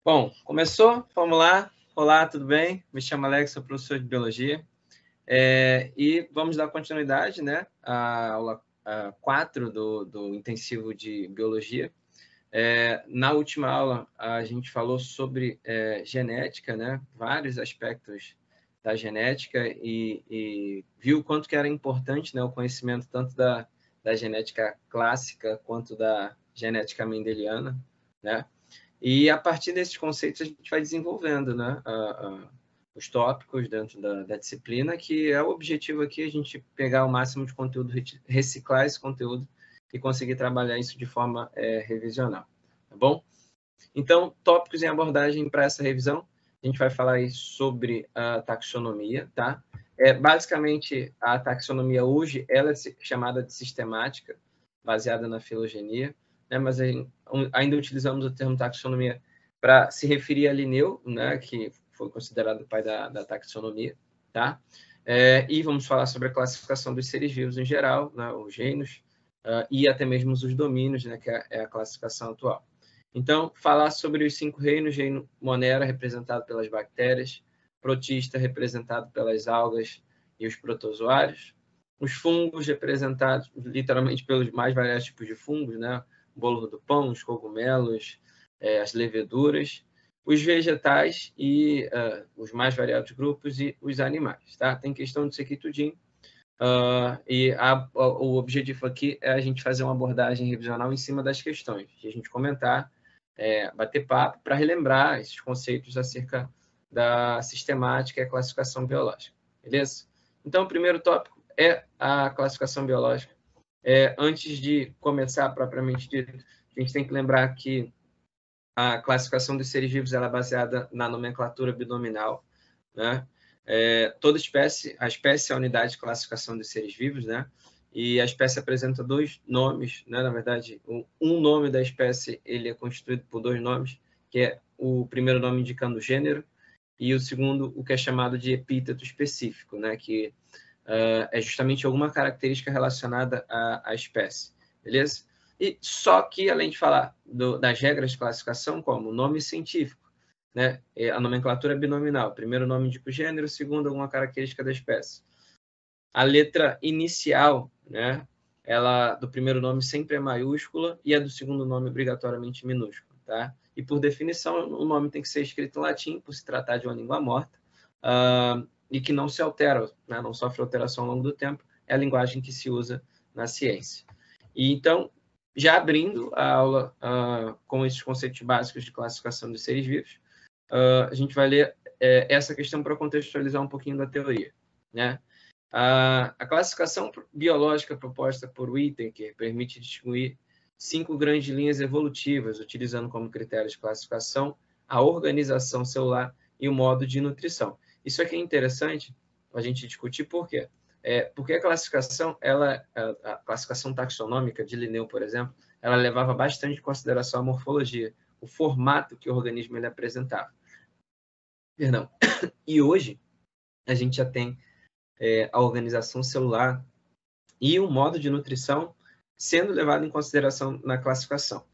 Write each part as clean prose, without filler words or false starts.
Bom, começou? Vamos lá. Olá, tudo bem? Me chamo Alex, sou professor de Biologia. E vamos dar continuidade, né, à aula 4 do intensivo de Biologia. Na última aula, a gente falou sobre genética, né, vários aspectos da genética e viu o quanto que era importante, né, o conhecimento tanto da genética clássica quanto da genética mendeliana, né? E a partir desses conceitos a gente vai desenvolvendo, né, os tópicos dentro da disciplina, que é o objetivo aqui, a gente pegar o máximo de conteúdo, reciclar esse conteúdo e conseguir trabalhar isso de forma revisional, tá bom? Então, tópicos em abordagem para essa revisão, a gente vai falar aí sobre a taxonomia, tá? Basicamente, a taxonomia hoje, ela é chamada de sistemática, baseada na filogenia, né? Mas ainda utilizamos o termo taxonomia para se referir a Linneu, né? Que foi considerado o pai da taxonomia, tá? E vamos falar sobre a classificação dos seres vivos em geral, né? Os gênios, e até mesmo os domínios, né? Que é a classificação atual. Então, falar sobre os 5 reinos: reino Monera, representado pelas bactérias; protista, representado pelas algas e os protozoários; os fungos, representados literalmente pelos mais variados tipos de fungos, né? O bolo do pão, os cogumelos, as leveduras; os vegetais e os mais variados grupos; e os animais, tá? Tem questão disso aqui tudinho. O objetivo aqui é a gente fazer uma abordagem revisional em cima das questões, de a gente comentar, bater papo para relembrar esses conceitos acerca da sistemática e a classificação biológica, beleza? Então, o primeiro tópico é a classificação biológica. Antes de começar propriamente dito, a gente tem que lembrar que a classificação dos seres vivos ela é baseada na nomenclatura binominal, né? Toda espécie, a espécie é a unidade de classificação dos seres vivos, né? E a espécie apresenta 2 nomes, né? Na verdade, um nome da espécie ele é constituído por 2 nomes, que é o primeiro nome indicando o gênero e o segundo o que é chamado de epíteto específico, né? Que é justamente alguma característica relacionada à espécie, beleza? E só que, além de falar das regras de classificação, como o nome científico, né? A nomenclatura é binominal. Primeiro nome indica o gênero, segundo alguma característica da espécie. A letra inicial, né? Ela do primeiro nome sempre é maiúscula e a do segundo nome obrigatoriamente minúscula, tá? E por definição, o nome tem que ser escrito em latim, por se tratar de uma língua morta, e que não se altera, né? Não sofre alteração ao longo do tempo. É a linguagem que se usa na ciência. E então, já abrindo a aula com esses conceitos básicos de classificação dos seres vivos, a gente vai ler essa questão para contextualizar um pouquinho da teoria, né? A classificação biológica proposta por Whittaker permite distinguir 5 grandes linhas evolutivas, utilizando como critério de classificação a organização celular e o modo de nutrição. Isso aqui é interessante a gente discutir por quê? Porque a classificação, a classificação taxonômica de Linneu, por exemplo, ela levava bastante em consideração a morfologia, o formato que o organismo ele apresentava. Perdão. E hoje a gente já tem a organização celular e o modo de nutrição sendo levado em consideração na classificação.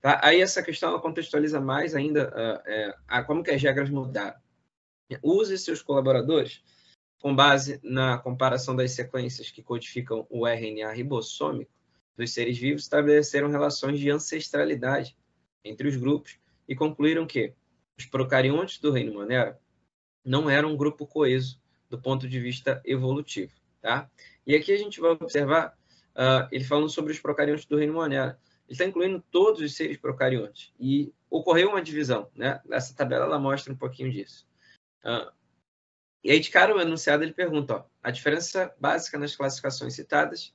Tá? Aí essa questão ela contextualiza mais ainda como que as regras mudaram. Use seus colaboradores com base na comparação das sequências que codificam o RNA ribossômico dos seres vivos, estabeleceram relações de ancestralidade entre os grupos e concluíram que os procariontes do reino Monera não eram um grupo coeso do ponto de vista evolutivo, tá? E aqui a gente vai observar ele falando sobre os procariontes do reino Monera. Ele está incluindo todos os seres procariontes e ocorreu uma divisão, né? Essa tabela ela mostra um pouquinho disso. E aí, de cara, o enunciado ele pergunta, ó, a diferença básica nas classificações citadas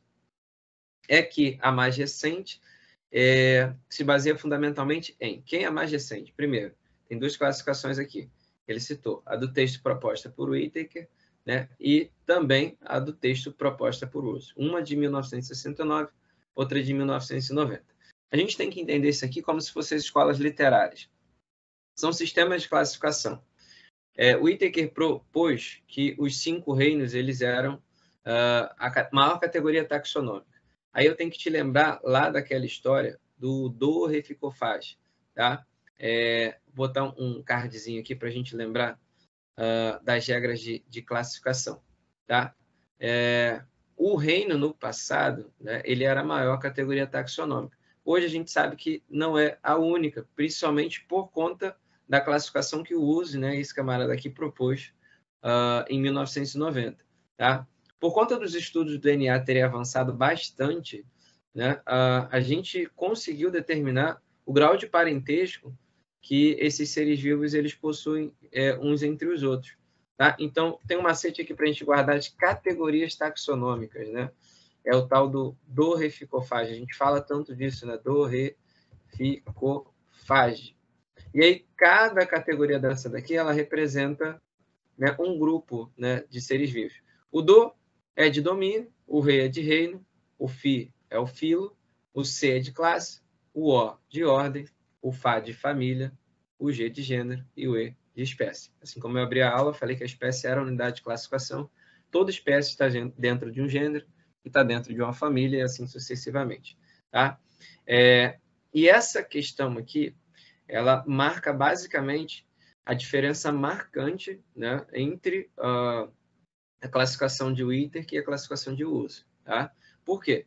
é que a mais recente se baseia fundamentalmente em quem é a mais recente. Primeiro, tem 2 classificações aqui. Ele citou a do texto proposta por Whittaker, né, e também a do texto proposta por Russell. Uma de 1969, outra de 1990. A gente tem que entender isso aqui como se fossem escolas literárias. São sistemas de classificação. O Whittaker propôs que os 5 reinos eles eram a maior categoria taxonômica. Aí eu tenho que te lembrar lá daquela história do Dorre-Ficofage, tá? botar um cardzinho aqui para a gente lembrar das regras de classificação. Tá? O reino, no passado, né, ele era a maior categoria taxonômica. Hoje a gente sabe que não é a única, principalmente por conta da classificação que o USE, né, esse camarada aqui, propôs em 1990. Tá? Por conta dos estudos do DNA terem avançado bastante, né, a gente conseguiu determinar o grau de parentesco que esses seres vivos eles possuem uns entre os outros. Tá? Então, tem um macete aqui para a gente guardar de categorias taxonômicas, né? É o tal do dorreficofage. A gente fala tanto disso, né? Dorreficofage. E aí, cada categoria dessa daqui, ela representa, né, um grupo, né, de seres vivos. O do é de domínio, o re é de reino, o fi é o filo, o c é de classe, o o de ordem, o fa de família, o g de gênero e o e de espécie. Assim como eu abri a aula, falei que a espécie era a unidade de classificação. Toda espécie está dentro de um gênero e está dentro de uma família e assim sucessivamente. Tá? E essa questão aqui, ela marca basicamente a diferença marcante, né, entre a classificação de Whittaker e a classificação de USE. Tá? Por quê?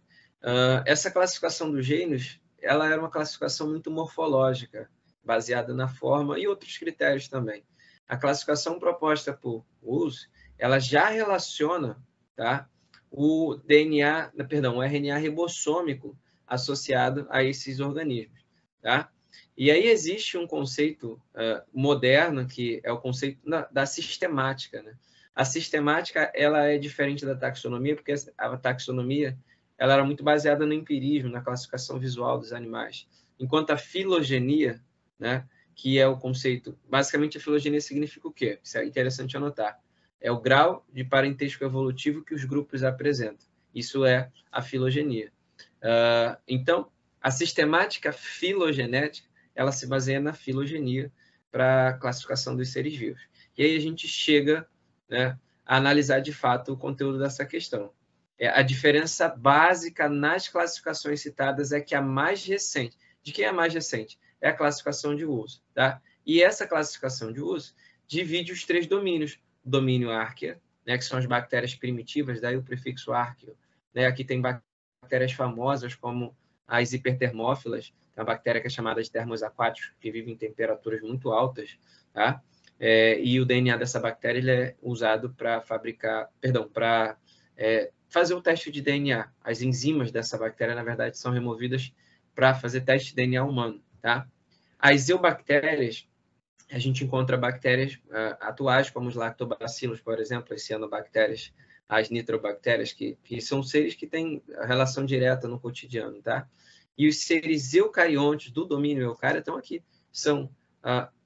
Essa classificação dos gênios, ela era uma classificação muito morfológica, baseada na forma e outros critérios também. A classificação proposta por USE, ela já relaciona, tá, o DNA, perdão, o RNA ribossômico associado a esses organismos. Tá? E aí existe um conceito moderno, que é o conceito da sistemática. Né? A sistemática ela é diferente da taxonomia, porque a taxonomia ela era muito baseada no empirismo, na classificação visual dos animais. Enquanto a filogenia, né, que é o conceito... Basicamente, a filogenia significa o quê? Isso é interessante anotar. É o grau de parentesco evolutivo que os grupos apresentam. Isso é a filogenia. Então, a sistemática filogenética ela se baseia na filogenia para a classificação dos seres vivos. E aí a gente chega, né, a analisar de fato o conteúdo dessa questão. A diferença básica nas classificações citadas é que a mais recente, de quem é a mais recente? É a classificação de uso. Tá? E essa classificação de uso divide os 3 domínios. O domínio Archaea, né, que são as bactérias primitivas, daí o prefixo Archaeo. Né? Aqui tem bactérias famosas como as hipertermófilas, uma bactéria que é chamada de termos aquáticos, que vive em temperaturas muito altas, tá? E o DNA dessa bactéria ele é usado para fazer o teste de DNA. As enzimas dessa bactéria, na verdade, são removidas para fazer teste de DNA humano, tá? As eubactérias, a gente encontra bactérias atuais, como os lactobacilos, por exemplo, as cianobactérias, as nitrobactérias, que são seres que têm relação direta no cotidiano, tá? E os seres eucariontes do domínio eucário estão aqui. São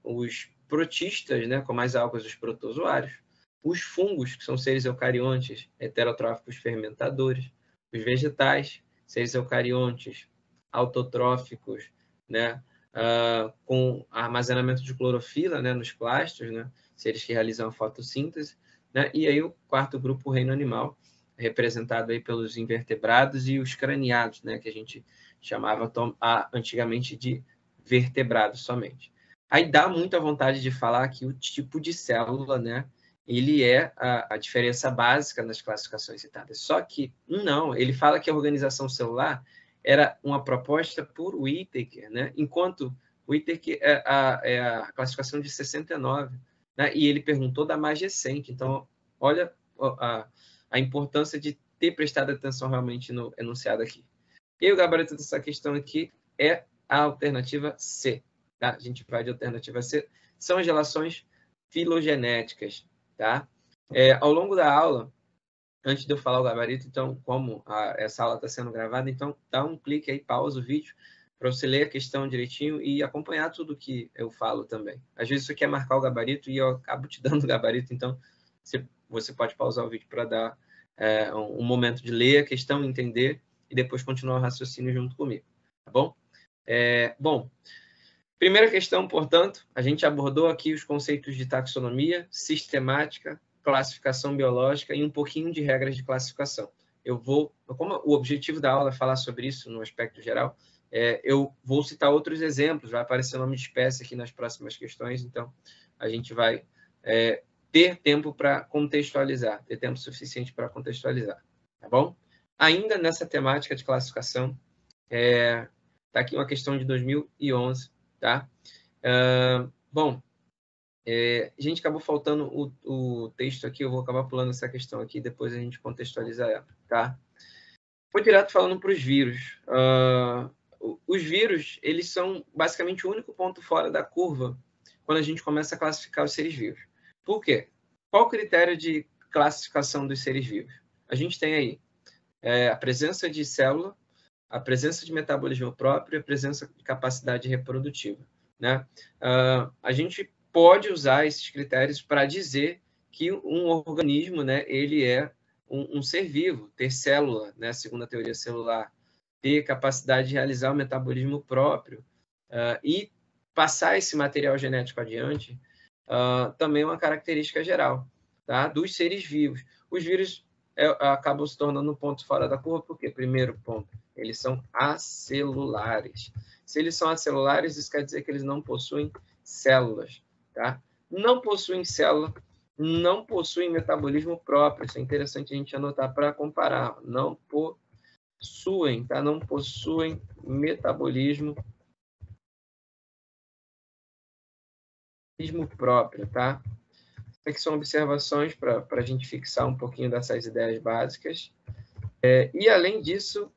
os protistas, né, como as algas, os protozoários, os fungos, que são seres eucariontes, heterotróficos fermentadores, os vegetais, seres eucariontes, autotróficos, né, com armazenamento de clorofila, né, nos plastos, né, seres que realizam a fotossíntese, né, e aí o quarto grupo, o reino animal, representado aí pelos invertebrados e os craniados, né, que a gente chamava antigamente de vertebrados somente. Aí dá muita vontade de falar que o tipo de célula, né, ele é a diferença básica nas classificações citadas. Só que não, ele fala que a organização celular era uma proposta por Whittaker, né? Enquanto Whittaker é a classificação de 69, né? E ele perguntou da mais recente. Então, olha a importância de ter prestado atenção realmente no enunciado aqui. E o gabarito dessa questão aqui é a alternativa C. Tá? A gente vai de alternativa C. São as relações filogenéticas. Tá? Ao longo da aula, antes de eu falar o gabarito, então, como essa aula está sendo gravada, então dá um clique aí, pausa o vídeo, para você ler a questão direitinho e acompanhar tudo que eu falo também. Às vezes você quer marcar o gabarito e eu acabo te dando o gabarito, então você pode pausar o vídeo para dar um momento de ler a questão, entender e depois continuar o raciocínio junto comigo, tá bom? Bom, primeira questão, portanto, a gente abordou aqui os conceitos de taxonomia, sistemática, classificação biológica e um pouquinho de regras de classificação. Como o objetivo da aula é falar sobre isso no aspecto geral, Eu vou citar outros exemplos, vai aparecer nome de espécie aqui nas próximas questões, então a gente vai ter tempo para contextualizar, ter tempo suficiente para contextualizar, tá bom? Ainda nessa temática de classificação, tá aqui uma questão de 2011, tá? Bom, a gente acabou faltando o texto aqui, eu vou acabar pulando essa questão aqui, depois a gente contextualiza ela, tá? Foi direto falando para os vírus. Os vírus, eles são basicamente o único ponto fora da curva quando a gente começa a classificar os seres vivos. Por quê? Qual o critério de classificação dos seres vivos? A gente tem aí a presença de célula, a presença de metabolismo próprio e a presença de capacidade reprodutiva, né? A gente pode usar esses critérios para dizer que um organismo, né, ele é um ser vivo, ter célula, né, segundo a teoria celular, ter capacidade de realizar o metabolismo próprio e passar esse material genético adiante, também é uma característica geral, tá, dos seres vivos. Os vírus acabam se tornando um ponto fora da curva, porque, primeiro ponto, eles são acelulares. Se eles são acelulares, isso quer dizer que eles não possuem células, tá? Não possuem célula, não possuem metabolismo próprio. Isso é interessante a gente anotar para comparar. Não possuem, tá? Não possuem metabolismo próprio, tá? Aqui são observações para a gente fixar um pouquinho dessas ideias básicas. E, além disso,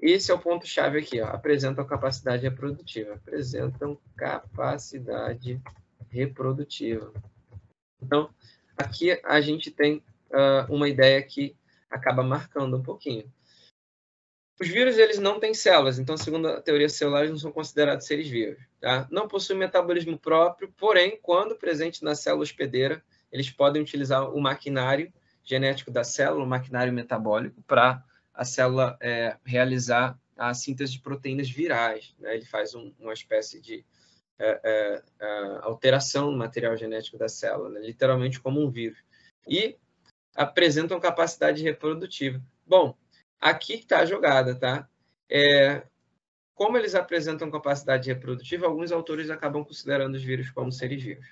esse é o ponto-chave aqui, ó. Apresentam capacidade reprodutiva. Apresentam capacidade reprodutiva. Então, aqui a gente tem uma ideia que acaba marcando um pouquinho. Os vírus, eles não têm células, então, segundo a teoria celular, eles não são considerados seres vivos, tá? Não possuem metabolismo próprio, porém, quando presente na célula hospedeira, eles podem utilizar o maquinário genético da célula, o maquinário metabólico, para a célula realizar a síntese de proteínas virais, né? Ele faz uma espécie de alteração no material genético da célula, né? Literalmente como um vírus. E apresentam capacidade reprodutiva. Bom, aqui está a jogada, tá? Como eles apresentam capacidade reprodutiva, alguns autores acabam considerando os vírus como seres vivos.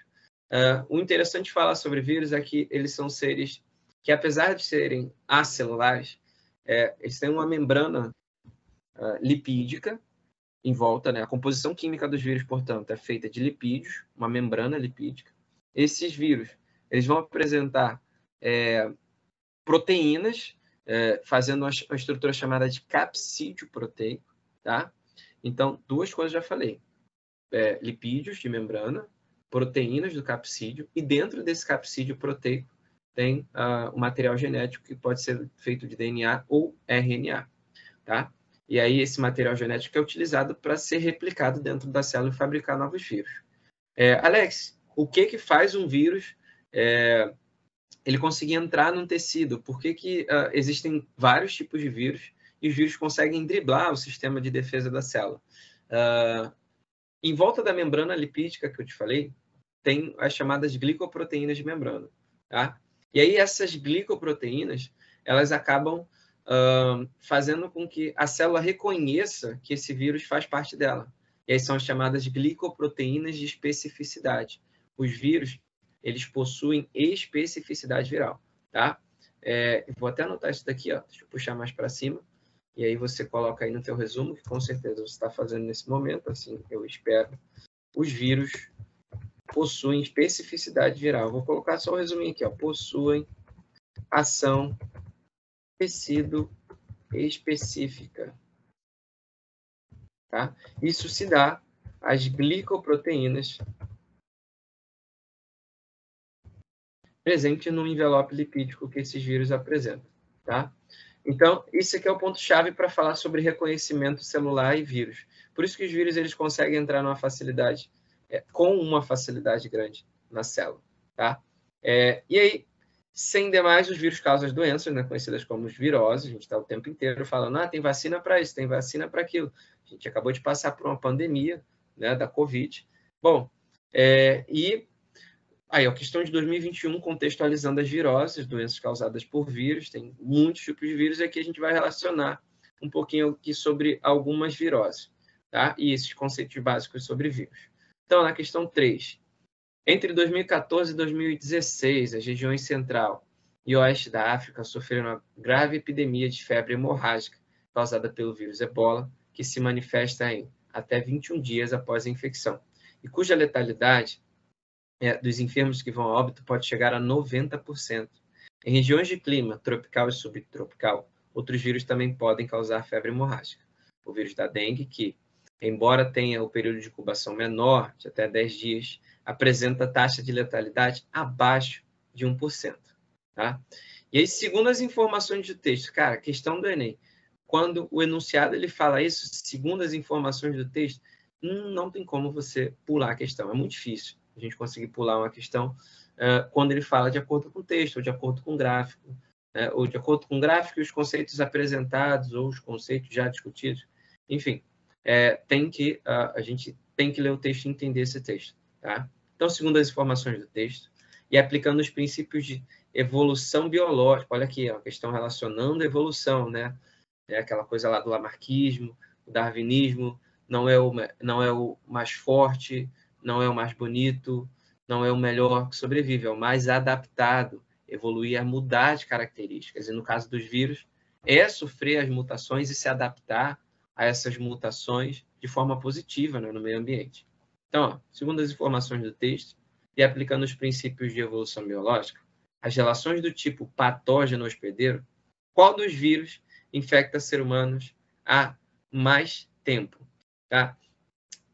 O interessante de falar sobre vírus é que eles são seres que, apesar de serem acelulares, eles têm uma membrana lipídica em volta, né? A composição química dos vírus, portanto, é feita de lipídios, uma membrana lipídica. Esses vírus, eles vão apresentar proteínas, fazendo uma estrutura chamada de capsídio proteico, tá? Então, duas coisas já falei. Lipídios de membrana, proteínas do capsídio, e dentro desse capsídio proteico tem o material genético que pode ser feito de DNA ou RNA, tá? E aí esse material genético é utilizado para ser replicado dentro da célula e fabricar novos vírus. Alex, o que faz um vírus ele conseguir entrar num tecido? Por que existem vários tipos de vírus e os vírus conseguem driblar o sistema de defesa da célula? Em volta da membrana lipídica que eu te falei, tem as chamadas glicoproteínas de membrana, tá? E aí essas glicoproteínas, elas acabam fazendo com que a célula reconheça que esse vírus faz parte dela. E aí são as chamadas glicoproteínas de especificidade. Os vírus, eles possuem especificidade viral, tá? Vou até anotar isso daqui, ó. Deixa eu puxar mais para cima. E aí você coloca aí no teu resumo, que com certeza você está fazendo nesse momento, assim eu espero. Os vírus possuem especificidade viral. Vou colocar só o resuminho aqui, ó. Possuem ação tecido específica, tá? Isso se dá às glicoproteínas presentes no envelope lipídico que esses vírus apresentam, tá? Então, isso aqui é o ponto-chave para falar sobre reconhecimento celular e vírus. Por isso que os vírus eles conseguem entrar numa facilidade, com uma facilidade grande na célula, tá? E aí, sem demais, os vírus causam as doenças, né, conhecidas como viroses. A gente está o tempo inteiro falando, tem vacina para isso, tem vacina para aquilo. A gente acabou de passar por uma pandemia, né, da Covid. Bom, e aí a questão de 2021, contextualizando as viroses, doenças causadas por vírus, tem muitos tipos de vírus, e aqui a gente vai relacionar um pouquinho aqui sobre algumas viroses. tá? E esses conceitos básicos sobre vírus. Então, na questão 3, entre 2014 e 2016, as regiões central e oeste da África sofreram uma grave epidemia de febre hemorrágica causada pelo vírus Ebola, que se manifesta em até 21 dias após a infecção, e cuja letalidade dos enfermos que vão a óbito pode chegar a 90%. Em regiões de clima tropical e subtropical, outros vírus também podem causar febre hemorrágica. O vírus da dengue, que, embora tenha o período de incubação menor, de até 10 dias, apresenta taxa de letalidade abaixo de 1%. Tá? E aí, segundo as informações do texto, cara, questão do Enem, quando o enunciado ele fala isso, segundo as informações do texto, não tem como você pular a questão. É muito difícil a gente conseguir pular uma questão quando ele fala de acordo com o texto, ou de acordo com o gráfico, ou de acordo com o gráfico e os conceitos apresentados, ou os conceitos já discutidos. Enfim, a gente tem que ler o texto e entender esse texto. Tá? Então, segundo as informações do texto, e aplicando os princípios de evolução biológica, olha aqui, a questão relacionando a evolução, né? É aquela coisa lá do lamarquismo, o darwinismo, não é o mais forte, não é o mais bonito, não é o melhor que sobrevive, é o mais adaptado, evoluir é mudar de características. E no caso dos vírus, é sofrer as mutações e se adaptar a essas mutações de forma positiva, né, no meio ambiente. Então, segundo as informações do texto, e aplicando os princípios de evolução biológica, as relações do tipo patógeno-hospedeiro, qual dos vírus infecta seres humanos há mais tempo? Tá?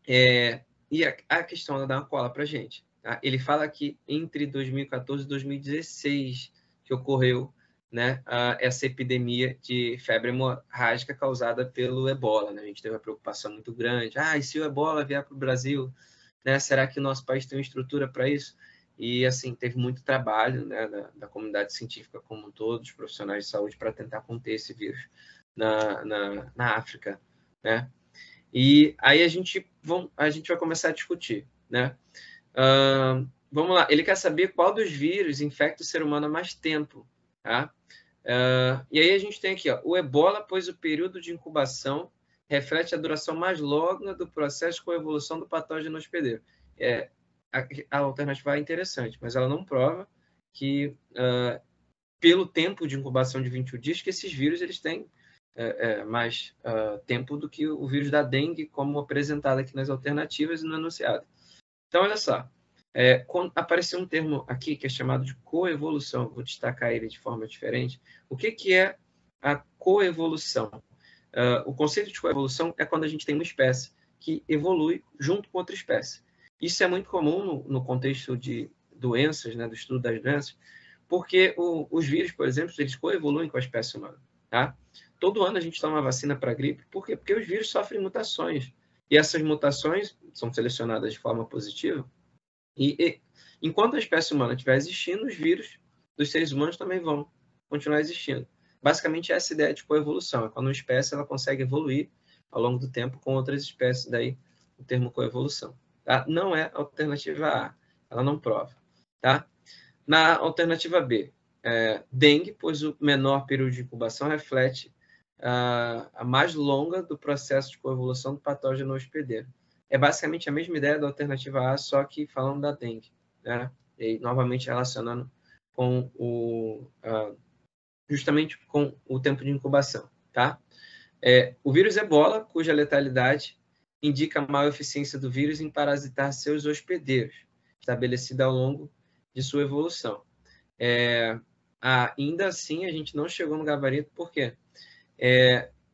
E a questão ela dá uma cola para a gente. Tá? Ele fala que entre 2014 e 2016 que ocorreu, né, essa epidemia de febre hemorrágica causada pelo Ebola. Né? A gente teve uma preocupação muito grande. E se o Ebola vier para o Brasil, né, será que o nosso país tem uma estrutura para isso? E, assim, teve muito trabalho, né, da comunidade científica como um todo, dos profissionais de saúde, para tentar conter esse vírus na África, né? E aí a gente vai começar a discutir, né? Vamos lá. Ele quer saber qual dos vírus infecta o ser humano há mais tempo, tá? E aí a gente tem aqui, ó, o Ebola, pois o período de incubação reflete a duração mais longa do processo de coevolução do patógeno hospedeiro. A alternativa é interessante, mas ela não prova que, pelo tempo de incubação de 21 dias, que esses vírus eles têm mais tempo do que o vírus da dengue, como apresentado aqui nas alternativas e no enunciado. Então, olha só, apareceu um termo aqui que é chamado de coevolução, vou destacar ele de forma diferente. O que é a coevolução? O conceito de coevolução é quando a gente tem uma espécie que evolui junto com outra espécie. Isso é muito comum no contexto de doenças, né, do estudo das doenças, porque os vírus, por exemplo, eles coevoluem com a espécie humana. Tá? Todo ano a gente toma uma vacina para a gripe, por quê? Porque os vírus sofrem mutações. E essas mutações são selecionadas de forma positiva. E enquanto a espécie humana estiver existindo, os vírus dos seres humanos também vão continuar existindo. Basicamente, essa ideia de coevolução. É quando uma espécie ela consegue evoluir ao longo do tempo com outras espécies, daí o termo coevolução. Tá? Não é a alternativa A, ela não prova. Tá? Na alternativa B, dengue, pois o menor período de incubação reflete a mais longa do processo de coevolução do patógeno hospedeiro. É basicamente a mesma ideia da alternativa A, só que falando da dengue. Né? E novamente relacionando com justamente com o tempo de incubação. Tá? O vírus Ebola, cuja letalidade indica a maior eficiência do vírus em parasitar seus hospedeiros, estabelecida ao longo de sua evolução. Ainda assim, a gente não chegou no gabarito, por quê?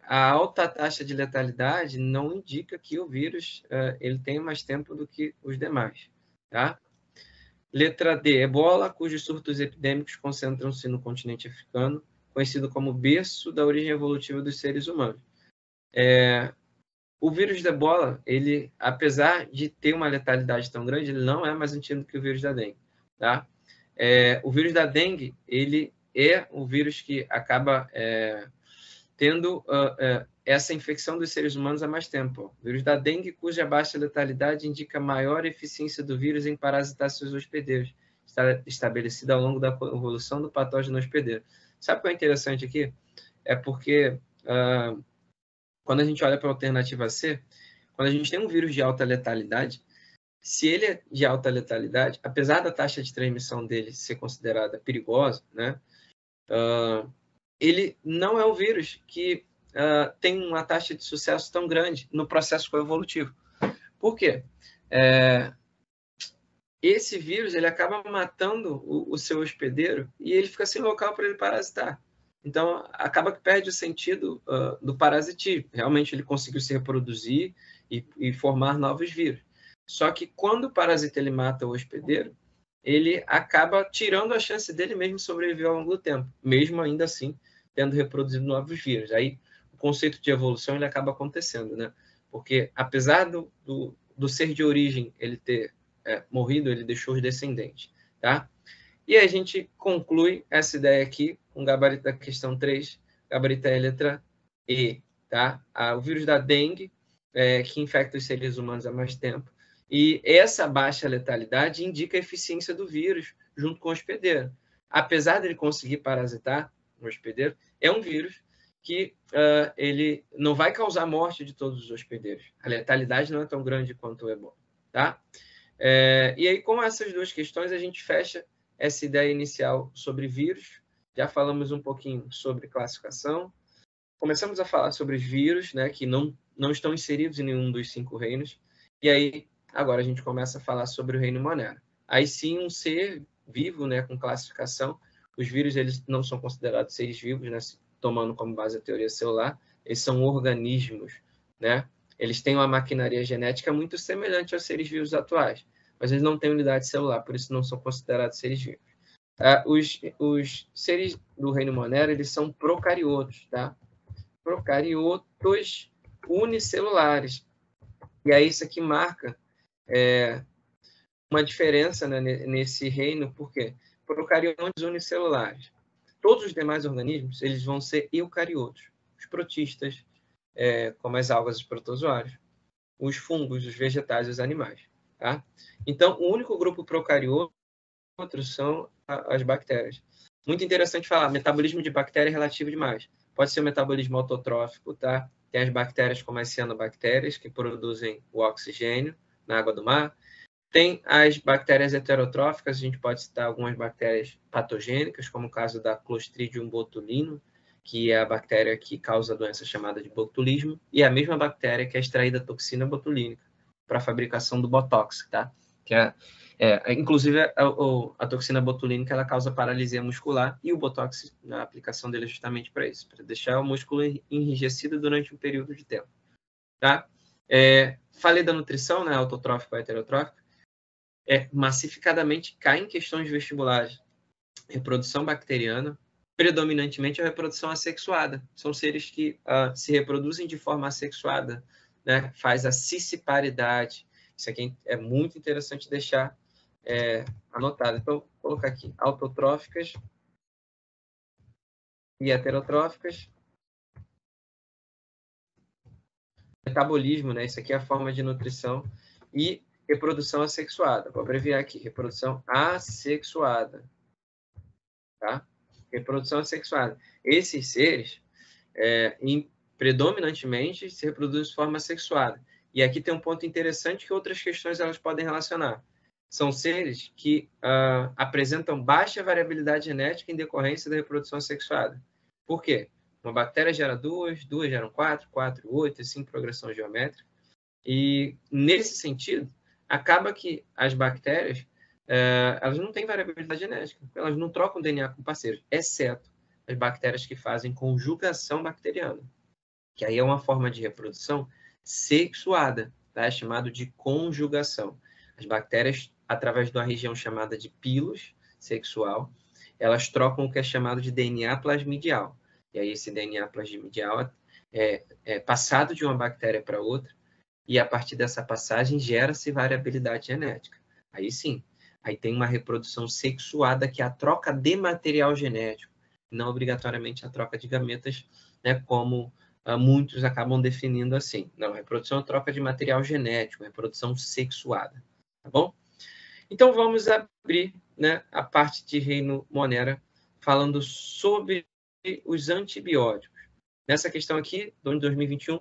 A alta taxa de letalidade não indica que o vírus ele tem mais tempo do que os demais. Tá? Letra D, Ebola, cujos surtos epidêmicos concentram-se no continente africano, conhecido como berço da origem evolutiva dos seres humanos. O vírus da Ebola, ele, apesar de ter uma letalidade tão grande, ele não é mais antigo que o vírus da dengue. Tá? O vírus da dengue, ele é o vírus que acaba tendo essa infecção dos seres humanos há mais tempo. O vírus da dengue, cuja baixa letalidade indica maior eficiência do vírus em parasitar seus hospedeiros, estabelecida ao longo da evolução do patógeno hospedeiro. Sabe o que é interessante aqui? É porque, quando a gente olha para a alternativa C, quando a gente tem um vírus de alta letalidade, se ele é de alta letalidade, apesar da taxa de transmissão dele ser considerada perigosa, né, ele não é um vírus que tem uma taxa de sucesso tão grande no processo coevolutivo. Por quê? Esse vírus ele acaba matando o seu hospedeiro e ele fica sem local para ele parasitar. Então, acaba que perde o sentido do parasitismo. Realmente, ele conseguiu se reproduzir e formar novos vírus. Só que, quando o parasita ele mata o hospedeiro, ele acaba tirando a chance dele mesmo sobreviver ao longo do tempo, mesmo ainda assim tendo reproduzido novos vírus. Aí, o conceito de evolução ele acaba acontecendo, né? Porque, apesar do ser de origem ele ter morrido, ele deixou os descendentes, tá? E a gente conclui essa ideia aqui com o gabarito da questão 3, gabarito é a letra E, tá? O vírus da dengue, que infecta os seres humanos há mais tempo, e essa baixa letalidade indica a eficiência do vírus junto com o hospedeiro. Apesar dele conseguir parasitar o hospedeiro, é um vírus que ele não vai causar morte de todos os hospedeiros. A letalidade não é tão grande quanto o ebola, tá? E aí, com essas duas questões, a gente fecha essa ideia inicial sobre vírus. Já falamos um pouquinho sobre classificação. Começamos a falar sobre os vírus, né, que não estão inseridos em nenhum dos 5 reinos. E aí, agora a gente começa a falar sobre o reino Monera. Aí sim, um ser vivo, né, com classificação. Os vírus eles não são considerados seres vivos, né, tomando como base a teoria celular. Eles são organismos, né? Eles têm uma maquinaria genética muito semelhante aos seres vivos atuais, mas eles não têm unidade celular, por isso não são considerados seres vivos. Os seres do reino Monera, eles são procariotos, tá? Procariotos unicelulares. E aí isso aqui marca uma diferença, né, nesse reino, porque procariontes unicelulares. Todos os demais organismos, eles vão ser eucariotos. Os protistas, como as algas e os protozoários, os fungos, os vegetais e os animais. Tá? Então, o único grupo procarioto são as bactérias. Muito interessante falar, metabolismo de bactéria é relativo demais. Pode ser o metabolismo autotrófico, tá? Tem as bactérias como as cianobactérias, que produzem o oxigênio na água do mar. Tem as bactérias heterotróficas, a gente pode citar algumas bactérias patogênicas, como o caso da Clostridium botulinum, que é a bactéria que causa a doença chamada de botulismo, e é a mesma bactéria que é extraída a toxina botulínica para a fabricação do Botox, tá? Que inclusive, a toxina botulínica ela causa paralisia muscular e o Botox, a aplicação dele é justamente para isso, para deixar o músculo enrijecido durante um período de tempo, tá? Falei da nutrição, né, autotrófica ou heterotrófica, massificadamente cai em questões vestibulares. Reprodução bacteriana, predominantemente a reprodução assexuada. São seres que se reproduzem de forma assexuada, né? Faz a cisciparidade. Isso aqui é muito interessante deixar anotado. Então, vou colocar aqui, autotróficas e heterotróficas. Metabolismo, né? Isso aqui é a forma de nutrição. E reprodução assexuada. Vou abreviar aqui, reprodução assexuada. Tá? Reprodução assexuada. Esses seres, predominantemente, se reproduzem de forma assexuada. E aqui tem um ponto interessante que outras questões elas podem relacionar. São seres que apresentam baixa variabilidade genética em decorrência da reprodução assexuada. Por quê? Uma bactéria gera 2 geram 4, 8, assim, progressão geométrica. E, nesse sentido, acaba que as bactérias elas não têm variabilidade genética, elas não trocam DNA com parceiros, exceto as bactérias que fazem conjugação bacteriana, que aí é uma forma de reprodução sexuada, tá? É chamado de conjugação. As bactérias, através de uma região chamada de pilos sexual, elas trocam o que é chamado de DNA plasmidial. E aí esse DNA plasmidial é passado de uma bactéria para outra, e a partir dessa passagem gera-se variabilidade genética. Aí sim, aí tem uma reprodução sexuada, que é a troca de material genético, não obrigatoriamente a troca de gametas, né, como muitos acabam definindo assim. Não, reprodução é troca de material genético, reprodução sexuada. Tá bom? Então, vamos abrir, né, a parte de reino Monera, falando sobre os antibióticos. Nessa questão aqui, do ano de 2021,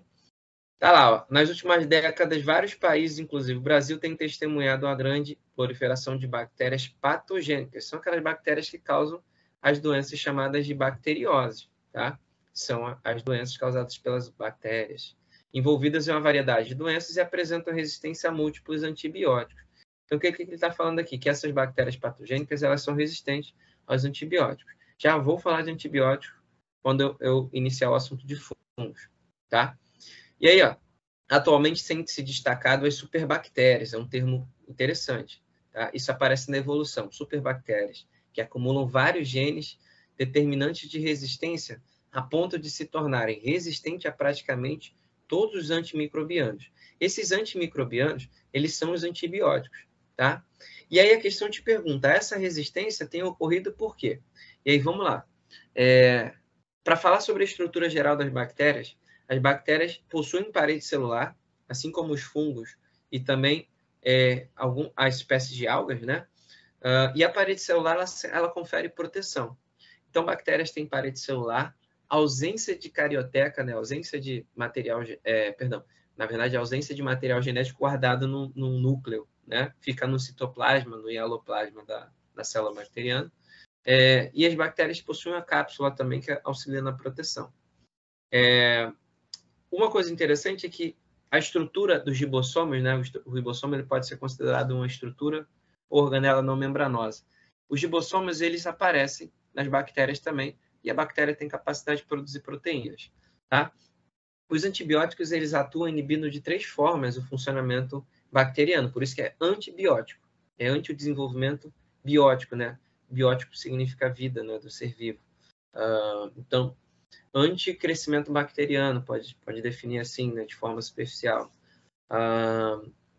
Tá lá, ó. Nas últimas décadas, vários países, inclusive o Brasil, têm testemunhado uma grande proliferação de bactérias patogênicas. São aquelas bactérias que causam as doenças chamadas de bacterioses, tá? São as doenças causadas pelas bactérias, envolvidas em uma variedade de doenças e apresentam resistência a múltiplos antibióticos. Então, o que ele está falando aqui? Que essas bactérias patogênicas, elas são resistentes aos antibióticos. Já vou falar de antibióticos quando eu iniciar o assunto de fungos, tá? E aí, ó, atualmente tem se destacado as superbactérias, é um termo interessante. Tá? Isso aparece na evolução, superbactérias, que acumulam vários genes determinantes de resistência a ponto de se tornarem resistentes a praticamente todos os antimicrobianos. Esses antimicrobianos, eles são os antibióticos. Tá? E aí a questão te pergunta, essa resistência tem ocorrido por quê? E aí, vamos lá. Para falar sobre a estrutura geral das bactérias, as bactérias possuem parede celular, assim como os fungos e também as espécies de algas, né? E a parede celular, ela confere proteção. Então, bactérias têm parede celular, ausência de carioteca, né? Ausência de material, na verdade, ausência de material genético guardado no núcleo, né? Fica no citoplasma, no hialoplasma da célula bacteriana. E as bactérias possuem a cápsula também, que auxilia na proteção. Uma coisa interessante é que a estrutura dos ribossomos, né? O ribossomo ele pode ser considerado uma estrutura ou organela não membranosa. Os ribossomos, eles aparecem nas bactérias também, e a bactéria tem capacidade de produzir proteínas. Tá? Os antibióticos, eles atuam inibindo de 3 formas o funcionamento bacteriano, por isso que é antibiótico. É anti o desenvolvimento biótico, né? Biótico significa vida, né? Do ser vivo. Então, anticrescimento bacteriano, pode definir assim, né? De forma superficial.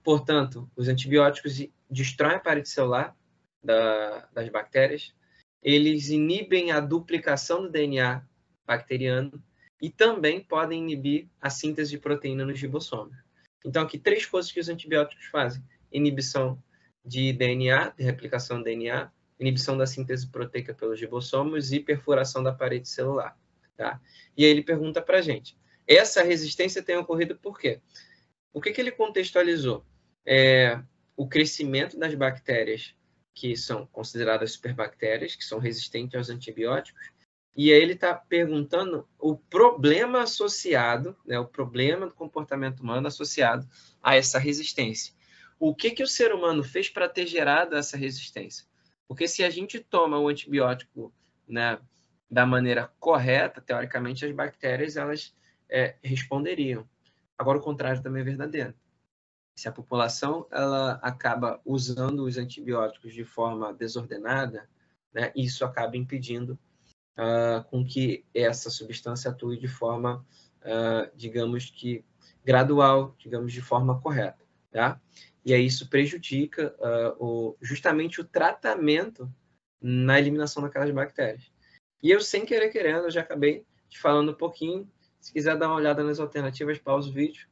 Portanto, os antibióticos destroem a parede celular das bactérias, eles inibem a duplicação do DNA bacteriano e também podem inibir a síntese de proteína nos ribossomos. Então, aqui 3 coisas que os antibióticos fazem: inibição de DNA, de replicação do DNA, inibição da síntese proteica pelos ribossomos e perfuração da parede celular. Tá? E aí ele pergunta para a gente, essa resistência tem ocorrido por quê? O que ele contextualizou? O crescimento das bactérias que são consideradas superbactérias, que são resistentes aos antibióticos, e aí ele está perguntando o problema associado, né, o problema do comportamento humano associado a essa resistência. O que o ser humano fez para ter gerado essa resistência? Porque se a gente toma o antibiótico, né, da maneira correta, teoricamente as bactérias elas responderiam. Agora o contrário também é verdadeiro. Se a população ela acaba usando os antibióticos de forma desordenada, né, isso acaba impedindo com que essa substância atue de forma, digamos que gradual, digamos de forma correta, tá? E aí isso prejudica justamente o tratamento na eliminação daquelas bactérias. E eu, sem querer querendo, eu já acabei te falando um pouquinho. Se quiser dar uma olhada nas alternativas, pausa o vídeo.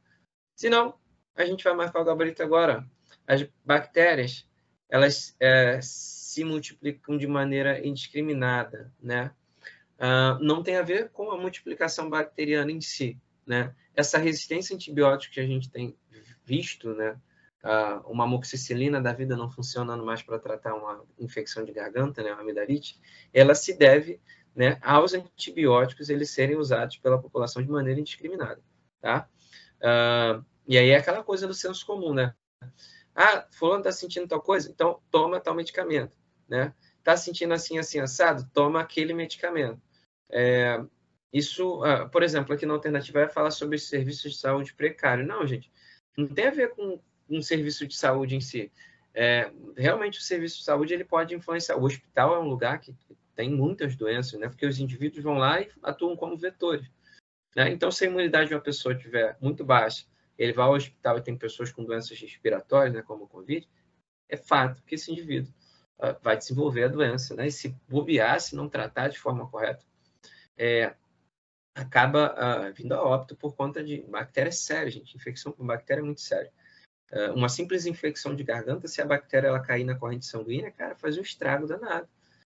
Se não, a gente vai marcar o gabarito agora. As bactérias, elas se multiplicam de maneira indiscriminada, né? Não tem a ver com a multiplicação bacteriana em si, né? Essa resistência a antibióticos que a gente tem visto, né? Uma amoxicilina da vida não funcionando mais para tratar uma infecção de garganta, né? Uma amidalite, ela se deve, né, aos antibióticos eles serem usados pela população de maneira indiscriminada, tá? E aí é aquela coisa do senso comum, né? Fulano está sentindo tal coisa? Então toma tal medicamento, né? Está sentindo assim, assim, assado? Toma aquele medicamento. Isso, por exemplo, aqui na alternativa vai falar sobre serviços de saúde precário. Não, gente, não tem a ver com um serviço de saúde em si. Realmente o serviço de saúde ele pode influenciar. O hospital é um lugar que tem muitas doenças, né? Porque os indivíduos vão lá e atuam como vetores, né? Então, se a imunidade de uma pessoa estiver muito baixa, ele vai ao hospital e tem pessoas com doenças respiratórias, né, como o Covid, é fato que esse indivíduo vai desenvolver a doença, né? E se bobear, se não tratar de forma correta, acaba vindo a óbito por conta de bactérias sérias, gente. Infecção com bactéria é muito séria. Uma simples infecção de garganta, se a bactéria ela cair na corrente sanguínea, cara, faz um estrago danado.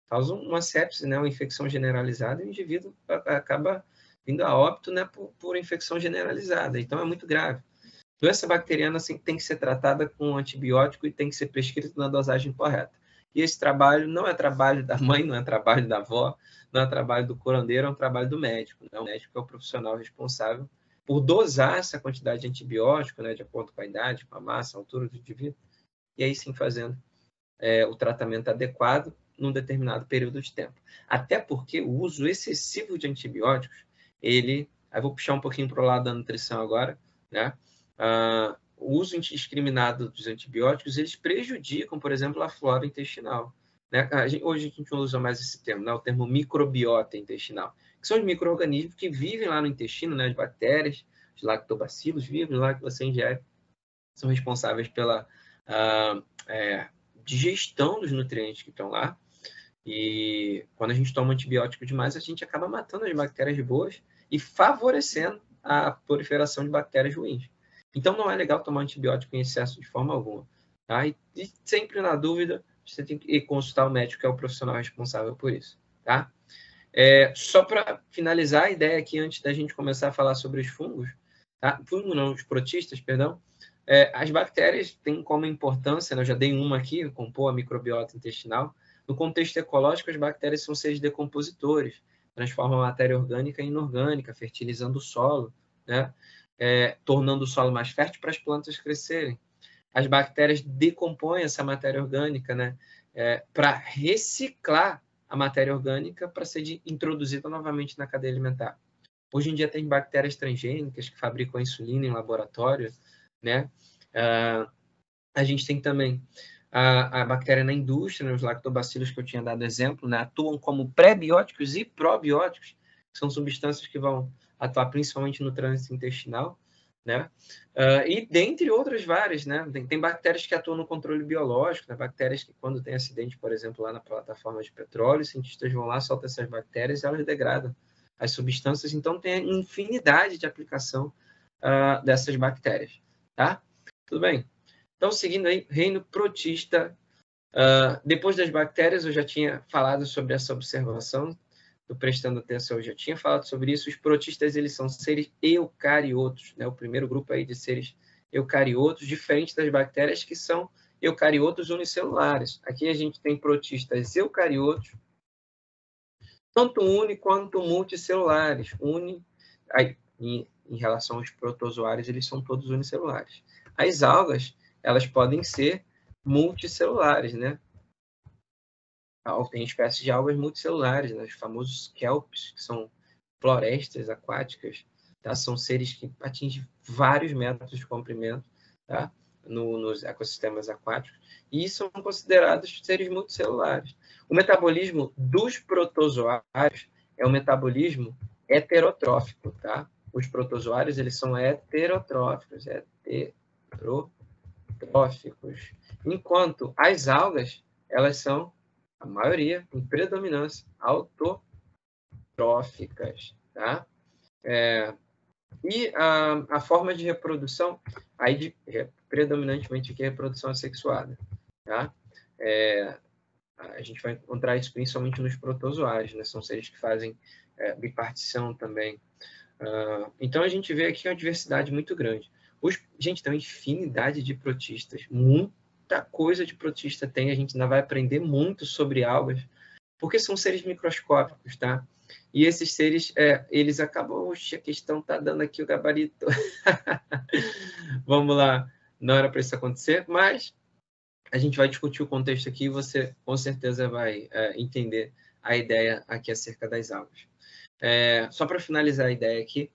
Causa uma sepse, né, uma infecção generalizada, e o indivíduo acaba vindo a óbito, né, por infecção generalizada. Então, é muito grave. Doença bacteriana assim, tem que ser tratada com antibiótico e tem que ser prescrito na dosagem correta. E esse trabalho não é trabalho da mãe, não é trabalho da avó, não é trabalho do curandeiro, é um trabalho do médico. Né? O médico é o profissional responsável por dosar essa quantidade de antibiótico, né, de acordo com a idade, com a massa, a altura do indivíduo, e aí sim fazendo o tratamento adequado num determinado período de tempo. Até porque o uso excessivo de antibióticos, aí vou puxar um pouquinho para o lado da nutrição agora, né? O uso indiscriminado dos antibióticos, eles prejudicam, por exemplo, a flora intestinal. Né? Hoje a gente não usa mais esse termo, né? O termo microbiota intestinal, que são os micro-organismos que vivem lá no intestino, né? As bactérias, os lactobacilos vivem lá que você ingere, são responsáveis pela digestão dos nutrientes que estão lá. E quando a gente toma antibiótico demais, a gente acaba matando as bactérias boas e favorecendo a proliferação de bactérias ruins. Então, não é legal tomar antibiótico em excesso de forma alguma. Tá? E sempre na dúvida, você tem que consultar o médico, que é o profissional responsável por isso. Tá? Só para finalizar a ideia aqui, antes da gente começar a falar sobre os fungos, tá? Fungo não, os protistas, perdão. As bactérias têm como importância, né? Eu já dei uma aqui, compor a microbiota intestinal. No contexto ecológico, as bactérias são seres decompositores, transformam a matéria orgânica em inorgânica, fertilizando o solo, né? Tornando o solo mais fértil para as plantas crescerem. As bactérias decompõem essa matéria orgânica, né? Para reciclar a matéria orgânica para ser introduzida novamente na cadeia alimentar. Hoje em dia tem bactérias transgênicas que fabricam insulina em laboratório, né? A gente tem também a bactéria na indústria, né? Os lactobacilos que eu tinha dado exemplo, né? Atuam como pré-bióticos e probióticos, que são substâncias que vão atuar principalmente no trânsito intestinal, né? E dentre outras várias, né? Tem bactérias que atuam no controle biológico, né? Bactérias que quando tem acidente, por exemplo, lá na plataforma de petróleo, os cientistas vão lá, soltam essas bactérias e elas degradam as substâncias. Então, tem a infinidade de aplicação dessas bactérias, tá? Tudo bem? Então, seguindo aí, reino protista. Depois das bactérias, eu já tinha falado sobre essa observação, estou prestando atenção, eu já tinha falado sobre isso. Os protistas, eles são seres eucariotos, né? O primeiro grupo aí de seres eucariotos, diferente das bactérias, que são eucariotos unicelulares. Aqui a gente tem protistas eucariotos, tanto uni quanto multicelulares. Em relação aos protozoários, eles são todos unicelulares. As algas, elas podem ser multicelulares, né? Tem espécies de algas multicelulares, né? Os famosos kelps, que são florestas aquáticas, tá? São seres que atingem vários metros de comprimento, tá? Nos ecossistemas aquáticos, e são considerados seres multicelulares. O metabolismo dos protozoários é um metabolismo heterotrófico, tá? Os protozoários, eles são heterotróficos, enquanto as algas, elas são, a maioria, em predominância, autotróficas, tá? E a forma de reprodução, aí predominantemente aqui, reprodução assexuada, tá? A gente vai encontrar isso principalmente nos protozoários, né? São seres que fazem bipartição também. Então, a gente vê aqui uma diversidade muito grande. Gente, tem uma infinidade de protistas. Muita coisa de protista tem. A gente ainda vai aprender muito sobre algas, porque são seres microscópicos, tá? E esses seres, eles acabam... Oxe, a questão tá dando aqui o gabarito. Vamos lá. Não era para isso acontecer, mas a gente vai discutir o contexto aqui e você, com certeza, vai entender a ideia aqui acerca das algas. Só para finalizar a ideia aqui,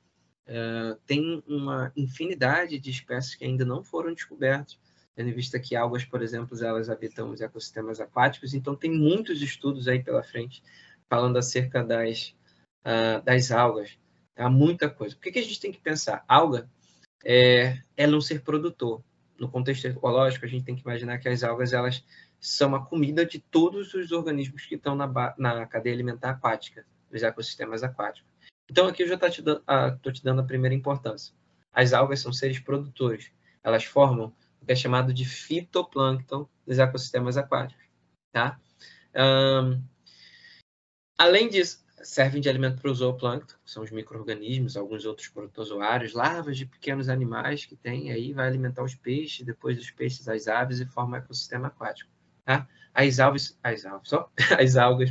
tem uma infinidade de espécies que ainda não foram descobertas, tendo em vista que algas, por exemplo, elas habitam os ecossistemas aquáticos, então tem muitos estudos aí pela frente falando acerca das algas. Tá? Muita coisa. O que a gente tem que pensar? Alga é não ser produtor. No contexto ecológico, a gente tem que imaginar que as algas, elas são a comida de todos os organismos que estão na cadeia alimentar aquática, dos ecossistemas aquáticos. Então, aqui eu já estou te dando a primeira importância. As algas são seres produtores. Elas formam o que é chamado de fitoplâncton dos ecossistemas aquáticos. Tá? Além disso, servem de alimento para o zooplâncton, que são os micro-organismos, alguns outros protozoários, larvas de pequenos animais que tem aí, vai alimentar os peixes, depois dos peixes as aves e forma um ecossistema aquático. Tá? As algas,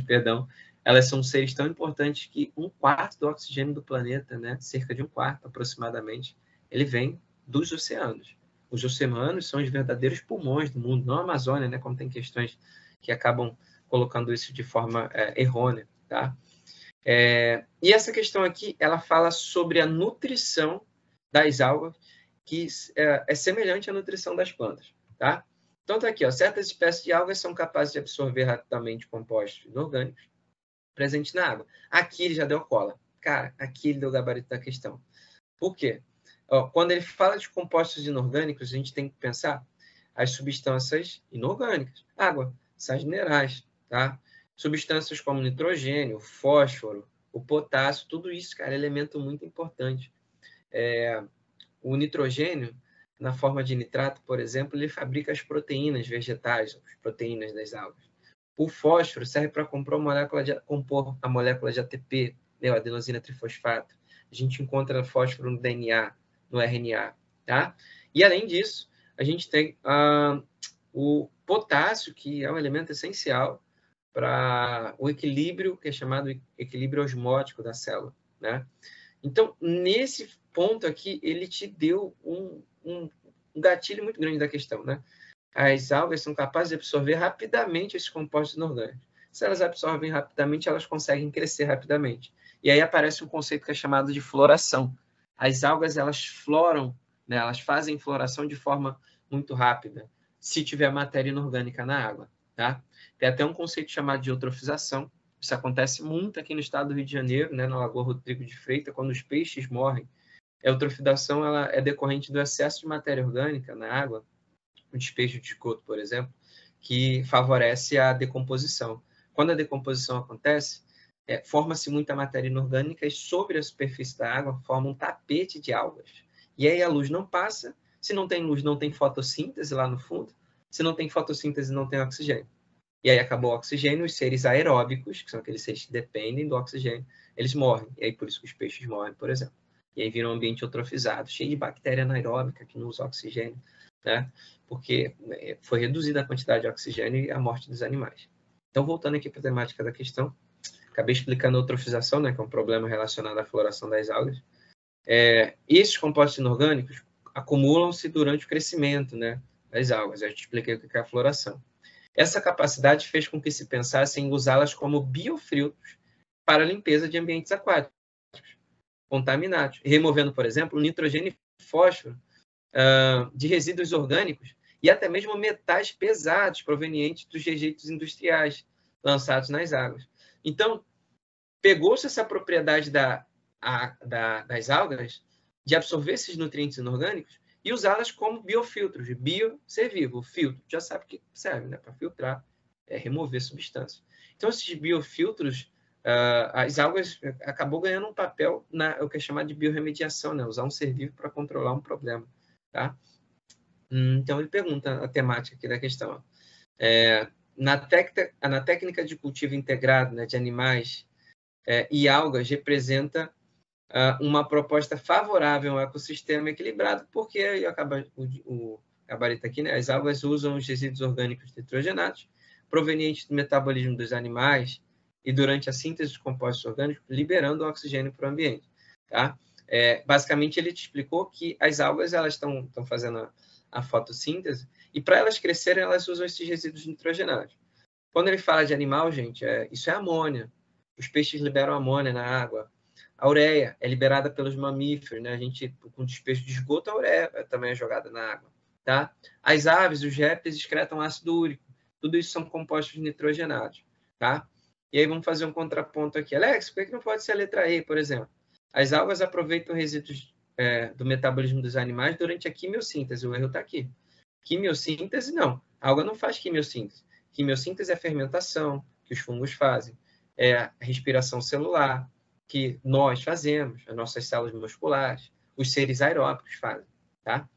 perdão, elas são seres tão importantes que 1/4 do oxigênio do planeta, né, cerca de 1/4 aproximadamente, ele vem dos oceanos. Os oceanos são os verdadeiros pulmões do mundo, não a Amazônia, né, como tem questões que acabam colocando isso de forma errônea. Tá? E essa questão aqui, ela fala sobre a nutrição das algas, que é semelhante à nutrição das plantas. Tá? Então, tá aqui, ó, certas espécies de algas são capazes de absorver rapidamente compostos inorgânicos presentes na água. Aqui ele já deu cola. Cara, aqui ele deu o gabarito da questão. Por quê? Ó, quando ele fala de compostos inorgânicos, a gente tem que pensar as substâncias inorgânicas. Água, sais minerais, tá? Substâncias como nitrogênio, fósforo, o potássio, tudo isso, cara, é elemento muito importante. O nitrogênio, na forma de nitrato, por exemplo, ele fabrica as proteínas vegetais, as proteínas das algas. O fósforo serve para compor a molécula de ATP, né, adenosina trifosfato. A gente encontra fósforo no DNA, no RNA. Tá? E, além disso, a gente tem o potássio, que é um elemento essencial para o equilíbrio, que é chamado equilíbrio osmótico da célula. Né? Então, nesse ponto aqui, ele te deu um gatilho muito grande da questão. Né? As algas são capazes de absorver rapidamente esses compostos inorgânicos. Se elas absorvem rapidamente, elas conseguem crescer rapidamente. E aí aparece um conceito que é chamado de floração. As algas, elas floram, né? Elas fazem floração de forma muito rápida, se tiver matéria inorgânica na água. Tá? Tem até um conceito chamado de eutrofização. Isso acontece muito aqui no estado do Rio de Janeiro, né? Na Lagoa Rodrigo de Freitas, quando os peixes morrem. A eutrofização ela é decorrente do excesso de matéria orgânica na água, o despejo de esgoto, por exemplo, que favorece a decomposição. Quando a decomposição acontece, forma-se muita matéria inorgânica e sobre a superfície da água forma um tapete de algas. E aí a luz não passa. Se não tem luz, não tem fotossíntese lá no fundo. Se não tem fotossíntese, não tem oxigênio. E aí acabou o oxigênio, os seres aeróbicos, que são aqueles seres que dependem do oxigênio, eles morrem. E aí por isso que os peixes morrem, por exemplo. E aí vira um ambiente eutrofizado, cheio de bactéria anaeróbica que não usa oxigênio, né? Porque foi reduzida a quantidade de oxigênio e a morte dos animais. Então, voltando aqui para a temática da questão, acabei explicando a eutrofização, né, que é um problema relacionado à floração das algas. Esses compostos inorgânicos acumulam-se durante o crescimento, né, das algas. Eu te expliquei o que é a floração. Essa capacidade fez com que se pensasse em usá-las como biofiltros para a limpeza de ambientes aquáticos contaminados, removendo, por exemplo, o nitrogênio e fósforo de resíduos orgânicos e até mesmo metais pesados provenientes dos rejeitos industriais lançados nas águas. Então, pegou-se essa propriedade das algas de absorver esses nutrientes inorgânicos e usá-las como biofiltros. Bio, ser vivo, filtro, já sabe que serve, né? Para filtrar, remover substâncias. Então, esses biofiltros, as algas acabou ganhando um papel o que é chamado de biorremediação, né? Usar um ser vivo para controlar um problema. Tá? Então, ele pergunta a temática aqui da questão. Na técnica de cultivo integrado, né, de animais e algas, representa uma proposta favorável ao ecossistema equilibrado, porque acaba o gabarito aqui, né, as algas usam os resíduos orgânicos nitrogenados provenientes do metabolismo dos animais e durante a síntese dos compostos orgânicos, liberando o oxigênio para o ambiente. Tá? Basicamente, ele te explicou que as algas elas estão fazendo a fotossíntese e para elas crescerem, elas usam esses resíduos nitrogenados. Quando ele fala de animal, gente, isso é amônia. Os peixes liberam amônia na água. A ureia é liberada pelos mamíferos, né? A gente, com despejo de esgoto, a ureia também é jogada na água. Tá? As aves, os répteis excretam ácido úrico. Tudo isso são compostos nitrogenados. Tá? E aí vamos fazer um contraponto aqui. Alex, por que não pode ser a letra E, por exemplo? As algas aproveitam resíduos do metabolismo dos animais durante a quimiossíntese. O erro está aqui. Quimiossíntese, não. A alga não faz quimiossíntese. Quimiossíntese é a fermentação que os fungos fazem. É a respiração celular que nós fazemos, as nossas células musculares, os seres aeróbicos fazem. Tá?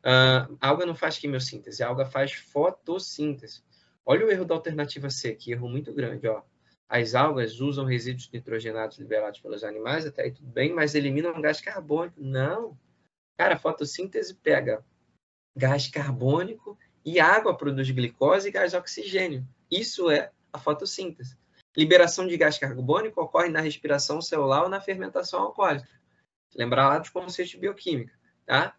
A alga não faz quimiossíntese, a alga faz fotossíntese. Olha o erro da alternativa C, que erro muito grande. Ó. as algas usam resíduos nitrogenados liberados pelos animais, até aí tudo bem, mas eliminam gás carbônico. Não. Cara, a fotossíntese pega gás carbônico e água produz glicose e gás oxigênio. Isso é a fotossíntese. Liberação de gás carbônico ocorre na respiração celular ou na fermentação alcoólica. Lembrar lá dos conceitos de bioquímica, tá?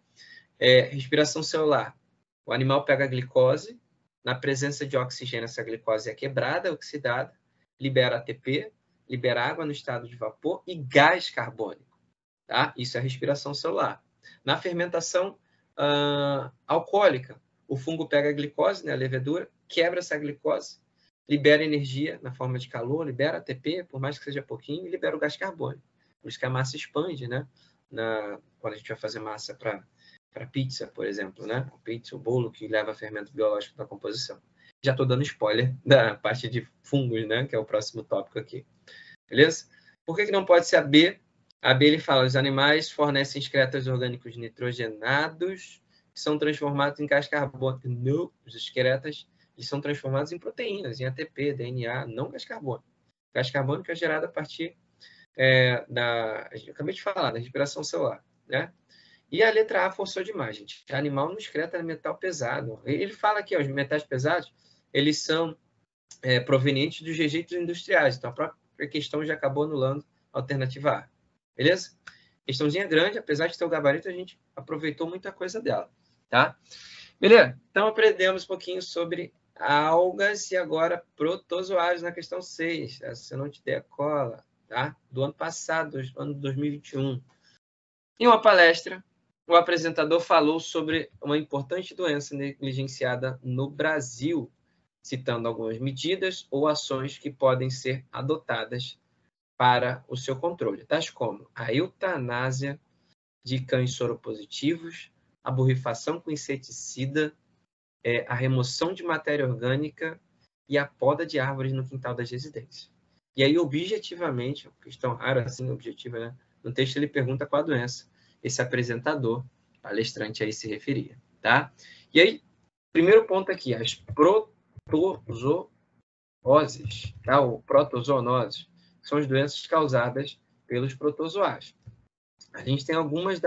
Respiração celular. O animal pega a glicose, na presença de oxigênio essa glicose é quebrada, oxidada, libera ATP, libera água no estado de vapor e gás carbônico, tá? Isso é a respiração celular. Na fermentação alcoólica, o fungo pega a glicose, né, a levedura, quebra essa glicose, libera energia na forma de calor, libera ATP, por mais que seja pouquinho, e libera o gás carbônico. Por isso que a massa expande, né? Quando a gente vai fazer massa para pizza, por exemplo, né? O pizza, o bolo que leva fermento biológico para a composição. Já estou dando spoiler da parte de fungos, né? Que é o próximo tópico aqui. Beleza? Por que não pode ser a B? A B, ele fala, os animais fornecem excretas orgânicos nitrogenados que são transformados em gás carbônico. Não, os excretas eles são transformados em proteínas, em ATP, DNA, não gás carbônico. Gás carbônico é gerado a partir eu acabei de falar, da respiração celular, né? E a letra A forçou demais, gente. O animal não excreta metal pesado. Ele fala aqui, ó, os metais pesados, eles são provenientes dos rejeitos industriais. Então, a própria questão já acabou anulando a alternativa A. Beleza? Questãozinha grande, apesar de ter o gabarito, a gente aproveitou muita coisa dela, tá? Beleza? Então, aprendemos um pouquinho sobre algas e agora protozoários na questão 6. Se eu não te der a cola, tá? Do ano passado, ano 2021. Em uma palestra, o apresentador falou sobre uma importante doença negligenciada no Brasil, citando algumas medidas ou ações que podem ser adotadas para o seu controle, tais como a eutanásia de cães soropositivos, a borrifação com inseticida, a remoção de matéria orgânica e a poda de árvores no quintal das residências. E aí, objetivamente, questão rara assim, objetiva, né? No texto ele pergunta qual a doença esse apresentador, palestrante aí se referia, tá? E aí, primeiro ponto aqui, as protozooses, tá? Ou protozoonoses, são as doenças causadas pelos protozoários. A gente tem algumas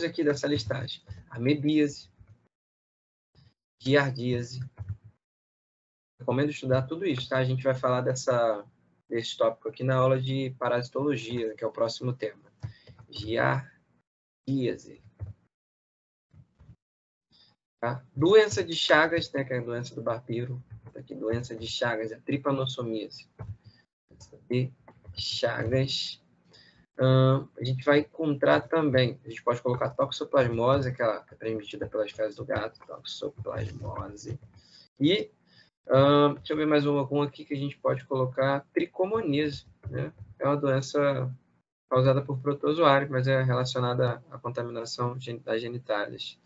aqui dessa listagem. Amebíase, giardíase. Recomendo estudar tudo isso, tá? A gente vai falar desse tópico aqui na aula de parasitologia, que é o próximo tema. Giardíase. Tá? Doença de Chagas, né, que é a doença do papiro. Aqui, doença de Chagas, a tripanossomíase. Doença de Chagas. A gente vai encontrar também, a gente pode colocar toxoplasmose, aquela que é transmitida pelas fezes do gato, toxoplasmose. E, deixa eu ver mais algum aqui que a gente pode colocar, tricomoníase, né? É uma doença causada por protozoário, mas é relacionada à contaminação das genitálias.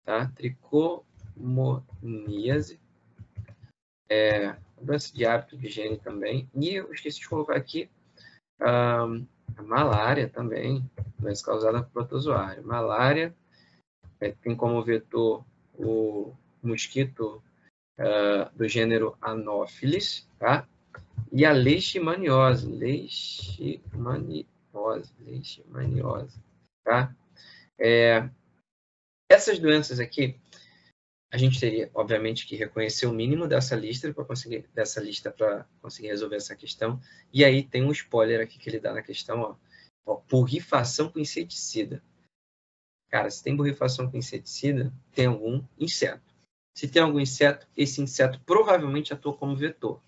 Tá? Tricomoníase. Doença de hábito de higiene também. E eu esqueci de colocar aqui a malária também, doença causada por protozoário. Malária tem como vetor o mosquito do gênero Anopheles, tá? E a leishmaniose, tá? Essas doenças aqui, a gente teria, obviamente, que reconhecer o mínimo dessa lista para conseguir resolver essa questão. E aí tem um spoiler aqui que ele dá na questão, ó, borrifação com inseticida. Cara, se tem borrifação com inseticida, tem algum inseto. Se tem algum inseto, esse inseto provavelmente atua como vetor.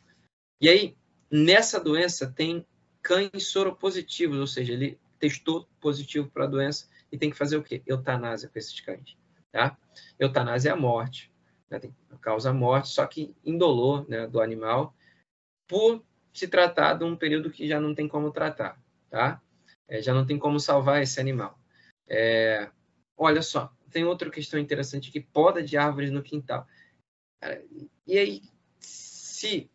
E aí, nessa doença, tem cães soropositivos, ou seja, ele testou positivo para a doença e tem que fazer o quê? Eutanásia com esses cães. Tá? Eutanásia é a morte, né? Causa a morte, só que indolor, né, do animal, por se tratar de um período que já não tem como tratar, tá? Já não tem como salvar esse animal. Olha só, tem outra questão interessante aqui, poda de árvores no quintal. E aí, se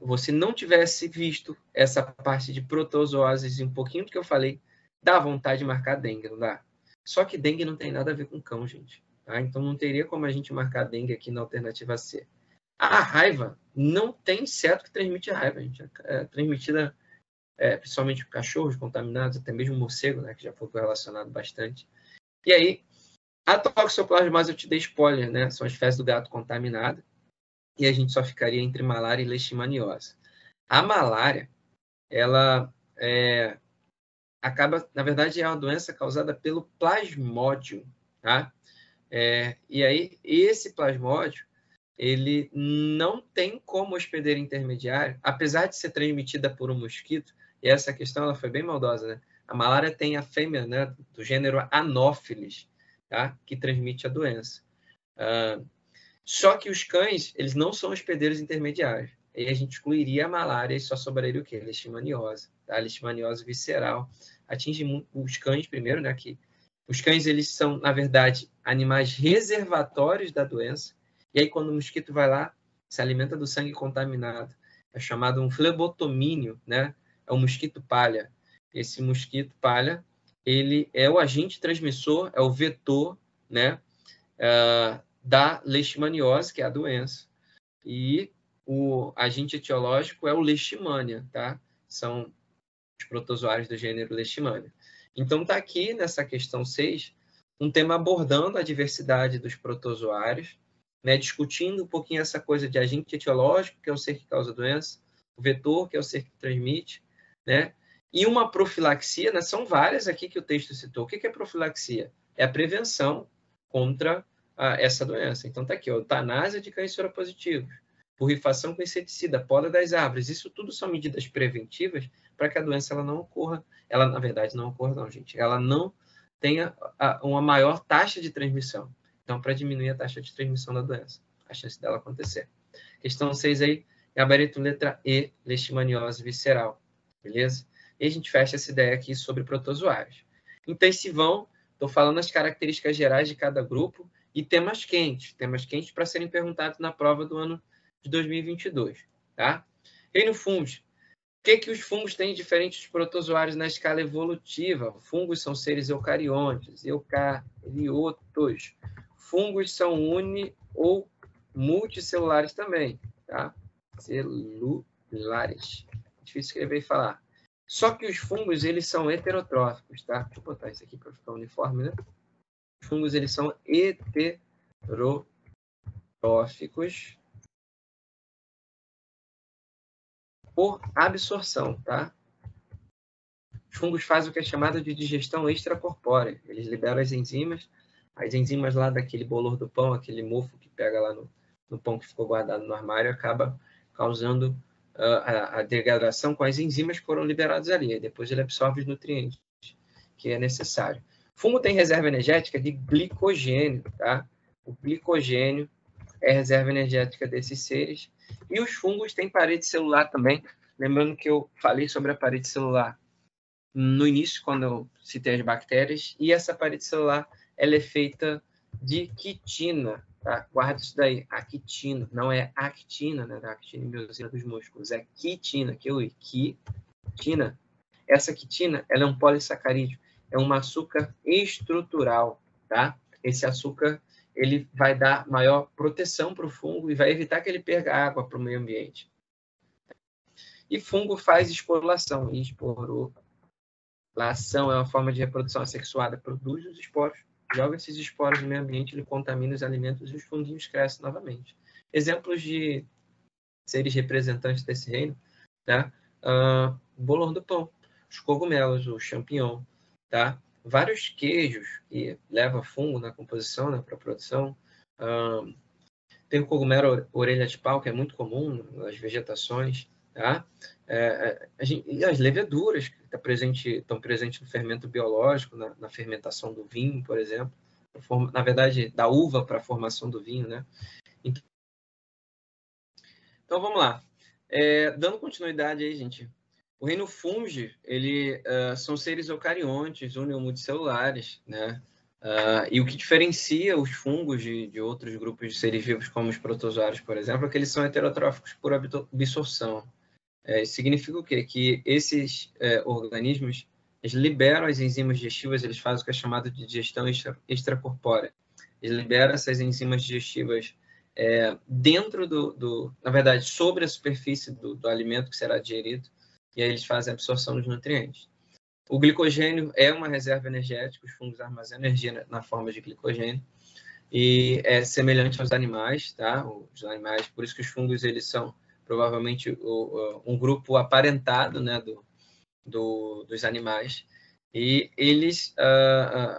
você não tivesse visto essa parte de protozooses e um pouquinho do que eu falei, dá vontade de marcar dengue, não dá? Só que dengue não tem nada a ver com cão, gente. Tá? Então, não teria como a gente marcar dengue aqui na alternativa C. A raiva não tem inseto que transmite raiva, gente. É transmitida principalmente por cachorros contaminados, até mesmo morcego, né, que já foi relacionado bastante. E aí, a toxoplasmose, eu te dei spoiler, né? São as fezes do gato contaminadas. E a gente só ficaria entre malária e leishmaniose. A malária, ela acaba, na verdade, é uma doença causada pelo plasmódio, tá? E aí, esse plasmódio, ele não tem como hospedeiro intermediário, apesar de ser transmitida por um mosquito, e essa questão ela foi bem maldosa, né? A malária tem a fêmea, né, do gênero Anopheles, tá? Que transmite a doença. Só que os cães, eles não são hospedeiros intermediários. E a gente excluiria a malária e só sobraria o quê? Leishmaniose, tá? Leishmaniose visceral. Atinge os cães primeiro, né? Que os cães, eles são, na verdade, animais reservatórios da doença. E aí, quando o mosquito vai lá, se alimenta do sangue contaminado. É chamado um flebotomínio, né? É um mosquito palha. Esse mosquito palha, ele é o agente transmissor, é o vetor, né? Da leishmaniose, que é a doença. E o agente etiológico é o Leishmania, tá? São os protozoários do gênero Leishmania. Então, está aqui nessa questão 6, um tema abordando a diversidade dos protozoários, né? Discutindo um pouquinho essa coisa de agente etiológico, que é o ser que causa a doença, o vetor, que é o ser que transmite, né? E uma profilaxia, né? São várias aqui que o texto citou. O que é profilaxia? É a prevenção contra essa doença. Então, está aqui, ó, eutanásia de cães soropositivos, borrifação com inseticida, poda das árvores. Isso tudo são medidas preventivas para que a doença ela não ocorra. Ela, na verdade, não ocorra, não, gente. Ela não tenha uma maior taxa de transmissão. Então, para diminuir a taxa de transmissão da doença, a chance dela acontecer. Questão 6 aí, gabarito letra E, leishmaniose visceral. Beleza? E a gente fecha essa ideia aqui sobre protozoários. Intensivão, estou falando as características gerais de cada grupo e temas quentes para serem perguntados na prova do ano de 2022, tá? Reino fungos. O que os fungos têm diferente dos protozoários na escala evolutiva? Fungos são seres eucariontes, eucariotos. Fungos são uni ou multicelulares também, tá? Celulares. Difícil escrever e falar. Só que os fungos, eles são heterotróficos, tá? Deixa eu botar isso aqui para ficar uniforme, né? Os fungos, eles são heterotróficos por absorção, tá? Os fungos fazem o que é chamado de digestão extracorpórea. Eles liberam as enzimas lá daquele bolor do pão, aquele mofo que pega lá no pão que ficou guardado no armário, acaba causando a degradação com as enzimas que foram liberadas ali. E depois ele absorve os nutrientes que é necessário. O fungo tem reserva energética de glicogênio, tá? O glicogênio é a reserva energética desses seres. E os fungos têm parede celular também. Lembrando que eu falei sobre a parede celular no início, quando eu citei as bactérias. E essa parede celular, ela é feita de quitina, tá? Guarda isso daí, a quitina. Não é actina, né? A actina e miosina dos músculos. É quitina, quitina. Essa quitina, ela é um polissacarídeo. É um açúcar estrutural, tá? Esse açúcar, ele vai dar maior proteção para o fungo e vai evitar que ele perca água para o meio ambiente. E fungo faz esporulação. E esporulação é uma forma de reprodução assexuada. Produz os esporos, joga esses esporos no meio ambiente, ele contamina os alimentos e os funguinhos crescem novamente. Exemplos de seres representantes desse reino, tá? O bolor do pão, os cogumelos, o champignon, tá? Vários queijos que levam fungo na composição, né, para a produção. Tem o cogumelo orelha de pau, que é muito comum nas vegetações, tá? E as leveduras que estão presentes no fermento biológico, na fermentação do vinho, por exemplo. Na verdade, da uva para a formação do vinho, né? Então, vamos lá. Dando continuidade aí, gente. O reino fungi, são seres eucariontes, unimulticelulares, né? E o que diferencia os fungos de outros grupos de seres vivos, como os protozoários, por exemplo, é que eles são heterotróficos por absorção. Isso significa o quê? Que esses organismos, eles liberam as enzimas digestivas, eles fazem o que é chamado de digestão extracorpórea. Eles liberam essas enzimas digestivas dentro na verdade, sobre a superfície do alimento que será digerido, e aí eles fazem a absorção dos nutrientes. O glicogênio é uma reserva energética, os fungos armazenam energia na forma de glicogênio, e é semelhante aos animais, tá? Os animais, por isso que os fungos, eles são provavelmente um grupo aparentado, né, dos animais, e eles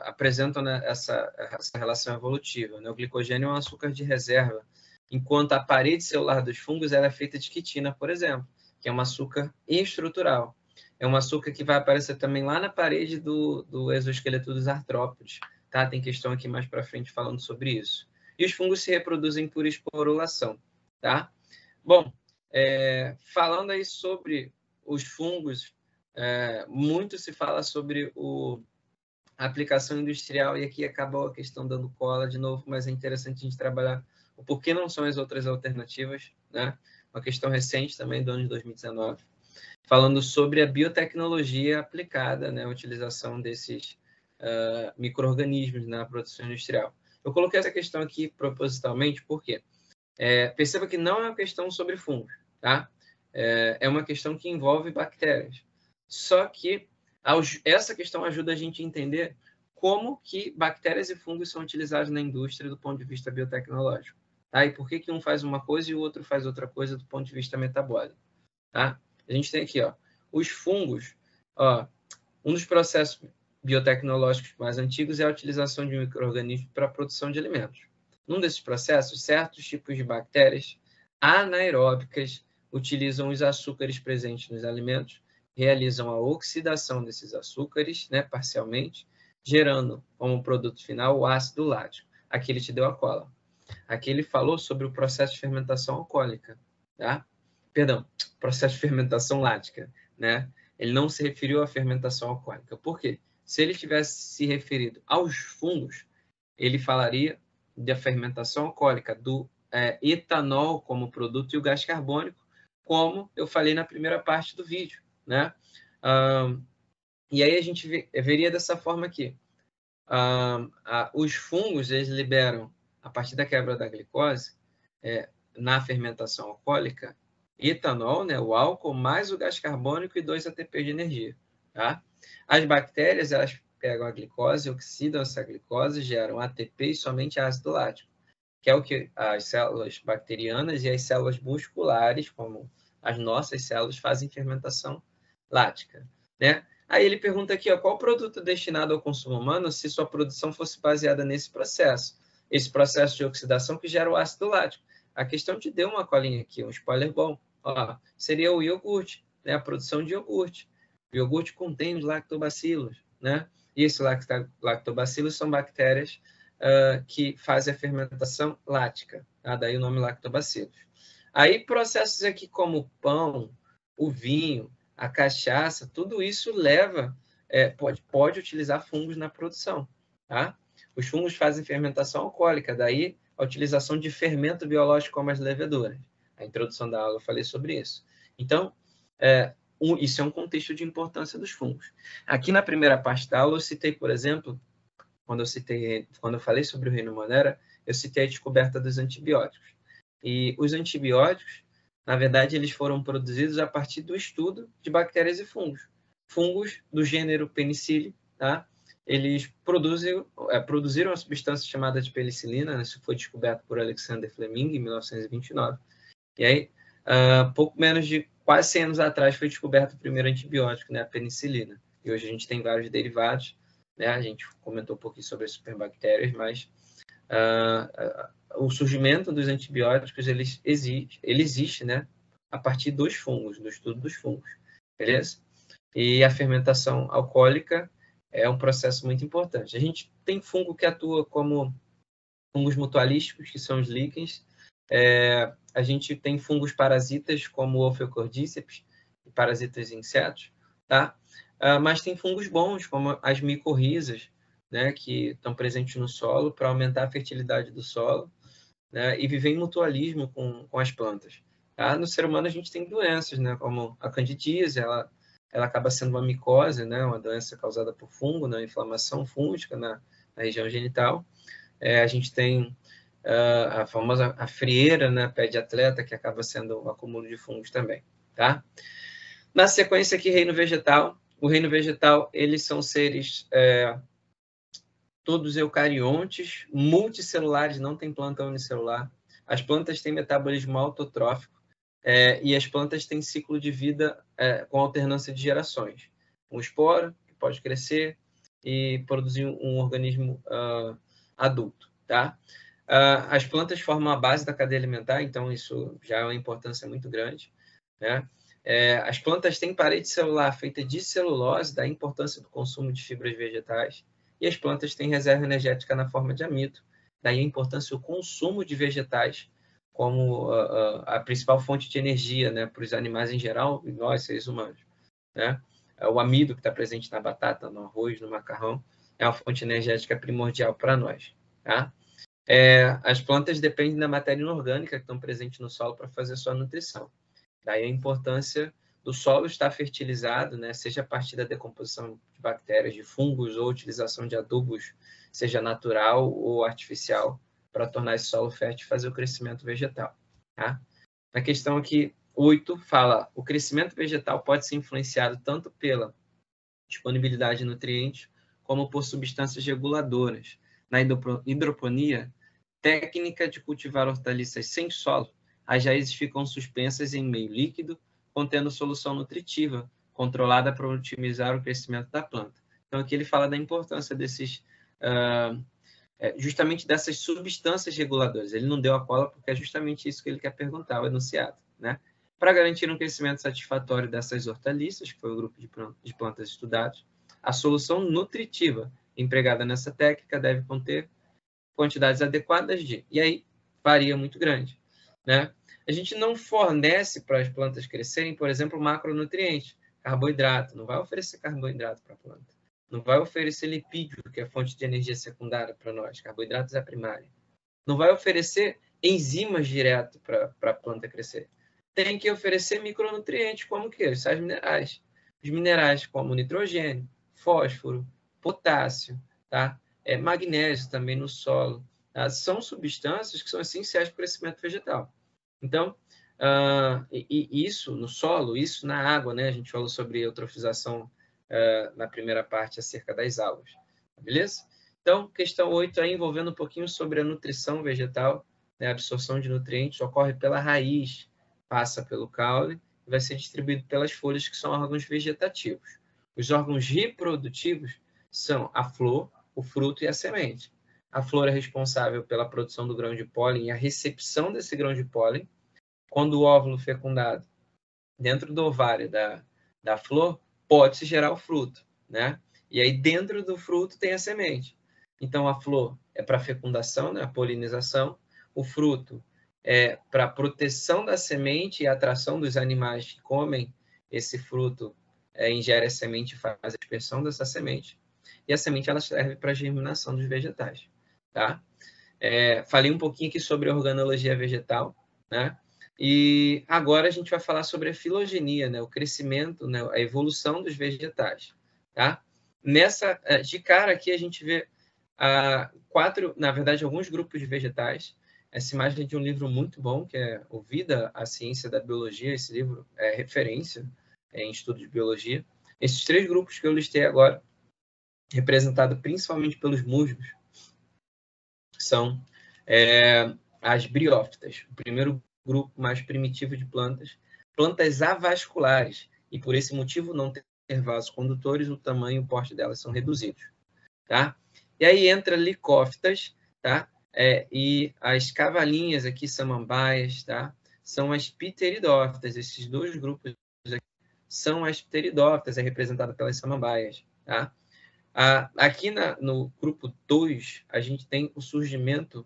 apresentam, né, essa relação evolutiva, né? O glicogênio é um açúcar de reserva, enquanto a parede celular dos fungos ela é feita de quitina, por exemplo, que é um açúcar estrutural. É um açúcar que vai aparecer também lá na parede do exoesqueleto dos artrópodes. Tá? Tem questão aqui mais para frente falando sobre isso. E os fungos se reproduzem por esporulação. Tá? Bom, falando aí sobre os fungos, muito se fala sobre a aplicação industrial, e aqui acabou a questão dando cola de novo, mas é interessante a gente trabalhar o porquê não são as outras alternativas, né? Uma questão recente também do ano de 2019, falando sobre a biotecnologia aplicada, né? A utilização desses micro-organismos na produção industrial. Eu coloquei essa questão aqui propositalmente porque perceba que não é uma questão sobre fungos, tá? É uma questão que envolve bactérias. Só que essa questão ajuda a gente a entender como que bactérias e fungos são utilizados na indústria do ponto de vista biotecnológico. Tá? E por que um faz uma coisa e o outro faz outra coisa do ponto de vista metabólico. Tá? A gente tem aqui os fungos. Um dos processos biotecnológicos mais antigos é a utilização de micro-organismos para a produção de alimentos. Num desses processos, certos tipos de bactérias anaeróbicas utilizam os açúcares presentes nos alimentos, realizam a oxidação desses açúcares, né, parcialmente, gerando como produto final o ácido lático. Aqui ele te deu a cola. Aqui ele falou sobre o processo de fermentação alcoólica, tá? Perdão, processo de fermentação lática, né? Ele não se referiu à fermentação alcoólica. Por quê? Se ele tivesse se referido aos fungos, ele falaria da fermentação alcoólica, do etanol como produto e o gás carbônico, como eu falei na primeira parte do vídeo, né? E aí a gente veria dessa forma aqui. Os fungos, eles liberam, a partir da quebra da glicose, na fermentação alcoólica, etanol, né, o álcool, mais o gás carbônico e 2 ATP de energia. Tá? As bactérias, elas pegam a glicose, oxidam essa glicose, geram ATP e somente ácido lático, que é o que as células bacterianas e as células musculares, como as nossas células, fazem fermentação lática. Né? Aí ele pergunta aqui, qual produto destinado ao consumo humano se sua produção fosse baseada nesse processo? Esse processo de oxidação que gera o ácido lático. A questão te deu uma colinha aqui, um spoiler bom. Seria o iogurte, né? A produção de iogurte. O iogurte contém os lactobacilos, né? E esses lactobacilos são bactérias que fazem a fermentação lática. Tá? Daí o nome lactobacilos. Aí processos aqui como o pão, o vinho, a cachaça, tudo isso leva, pode utilizar fungos na produção. Tá? Os fungos fazem fermentação alcoólica, daí a utilização de fermento biológico como as leveduras. A introdução da aula eu falei sobre isso. Então, isso é um contexto de importância dos fungos. Aqui na primeira parte da aula eu citei, por exemplo, quando eu falei sobre o Reino Monera, eu citei a descoberta dos antibióticos. E os antibióticos, na verdade, eles foram produzidos a partir do estudo de bactérias e fungos. Fungos do gênero Penicillium, tá? Eles produziram uma substância chamada de penicilina, isso foi descoberto por Alexander Fleming em 1929. E aí, pouco menos de quase 100 anos atrás, foi descoberto o primeiro antibiótico, né, a penicilina. E hoje a gente tem vários derivados, né? A gente comentou um pouquinho sobre as superbactérias, mas o surgimento dos antibióticos ele existe, né, a partir dos fungos, do estudo dos fungos, beleza? E a fermentação alcoólica é um processo muito importante. A gente tem fungo que atua como fungos mutualísticos, que são os líquens. A gente tem fungos parasitas, como o Ophiocordyceps, parasitas em insetos, tá? Mas tem fungos bons, como as micorrizas, né, que estão presentes no solo para aumentar a fertilidade do solo, né, e viver em mutualismo com as plantas. Tá? No ser humano, a gente tem doenças, né, como a candidíase, ela acaba sendo uma micose, né, uma doença causada por fungo, né, inflamação fúngica na região genital. A gente tem a famosa frieira, né, pé de atleta, que acaba sendo um acúmulo de fungos também, tá? Na sequência aqui, reino vegetal. O reino vegetal, eles são seres todos eucariontes, multicelulares, não tem planta unicelular. As plantas têm metabolismo autotrófico e as plantas têm ciclo de vida com alternância de gerações. Um esporo, que pode crescer e produzir um organismo adulto, tá? As plantas formam a base da cadeia alimentar, então isso já é uma importância muito grande, né? As plantas têm parede celular feita de celulose, da importância do consumo de fibras vegetais, e as plantas têm reserva energética na forma de amido, daí a importância do consumo de vegetais como a principal fonte de energia, né, para os animais em geral e nós, seres humanos, né? O amido que está presente na batata, no arroz, no macarrão, é uma fonte energética primordial para nós, tá? As plantas dependem da matéria inorgânica que estão presentes no solo para fazer sua nutrição. Daí a importância do solo estar fertilizado, né, seja a partir da decomposição de bactérias, de fungos ou utilização de adubos, seja natural ou artificial, para tornar esse solo fértil e fazer o crescimento vegetal. Tá? A questão aqui 8 fala: o crescimento vegetal pode ser influenciado tanto pela disponibilidade de nutrientes como por substâncias reguladoras. Na hidroponia, técnica de cultivar hortaliças sem solo, as raízes ficam suspensas em meio líquido, contendo solução nutritiva, controlada para otimizar o crescimento da planta. Então, aqui ele fala da importância desses, justamente dessas substâncias reguladoras. Ele não deu a cola porque é justamente isso que ele quer perguntar, o enunciado, né? Para garantir um crescimento satisfatório dessas hortaliças, que foi o grupo de plantas estudados, a solução nutritiva empregada nessa técnica deve conter quantidades adequadas de... E aí, varia muito grande, né? A gente não fornece para as plantas crescerem, por exemplo, macronutrientes, carboidrato, não vai oferecer carboidrato para a planta. Não vai oferecer lipídio, que é a fonte de energia secundária para nós, carboidratos é a primária. Não vai oferecer enzimas direto para a planta crescer. Tem que oferecer micronutrientes, como que? Os sais minerais. Os minerais como nitrogênio, fósforo, potássio, tá? Magnésio também no solo. Tá? São substâncias que são essenciais para o crescimento vegetal. Então, isso no solo, isso na água, né? A gente falou sobre eutrofização na primeira parte acerca das algas. Beleza? Então, questão 8 aí envolvendo um pouquinho sobre a nutrição vegetal, né? A absorção de nutrientes ocorre pela raiz, passa pelo caule e vai ser distribuído pelas folhas, que são órgãos vegetativos. Os órgãos reprodutivos são a flor, o fruto e a semente. A flor é responsável pela produção do grão de pólen e a recepção desse grão de pólen. Quando o óvulo fecundado dentro do ovário da flor, pode-se gerar o fruto, né? E aí dentro do fruto tem a semente. Então a flor é para fecundação, né? A polinização. O fruto é para proteção da semente e atração dos animais que comem esse fruto, ingere a semente e faz a dispersão dessa semente. E a semente ela serve para a germinação dos vegetais, tá? Falei um pouquinho aqui sobre a organologia vegetal, né? E agora a gente vai falar sobre a filogenia, né? O crescimento, né? A evolução dos vegetais, tá? De cara aqui a gente vê na verdade, alguns grupos de vegetais. Essa imagem é de um livro muito bom, que é O Vida, a Ciência da Biologia. Esse livro é referência em estudo de biologia. Esses 3 grupos que eu listei agora, representados principalmente pelos musgos, são as briófitas, o primeiro grupo mais primitivo de plantas avasculares, e por esse motivo não ter vasos condutores, o tamanho e o porte delas são reduzidos, tá? E aí entra licófitas, tá? E as cavalinhas aqui, samambaias, tá? São as pteridófitas. Esses 2 grupos aqui são as pteridófitas, é representada pelas samambaias, tá? Aqui no grupo 2, a gente tem o surgimento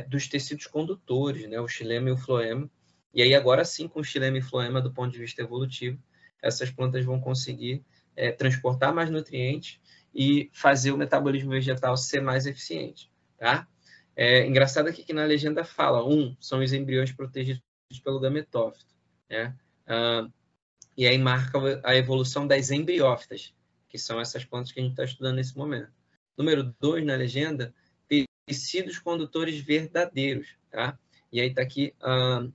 dos tecidos condutores, né? O xilema e o floema. E aí, agora sim, com o xilema e floema, do ponto de vista evolutivo, essas plantas vão conseguir transportar mais nutrientes e fazer o metabolismo vegetal ser mais eficiente, tá? Engraçado aqui que na legenda fala, são os embriões protegidos pelo gametófito, né? E aí marca a evolução das embriófitas, que são essas plantas que a gente está estudando nesse momento. Número 2, na legenda, tecidos condutores verdadeiros, tá? E aí está aqui,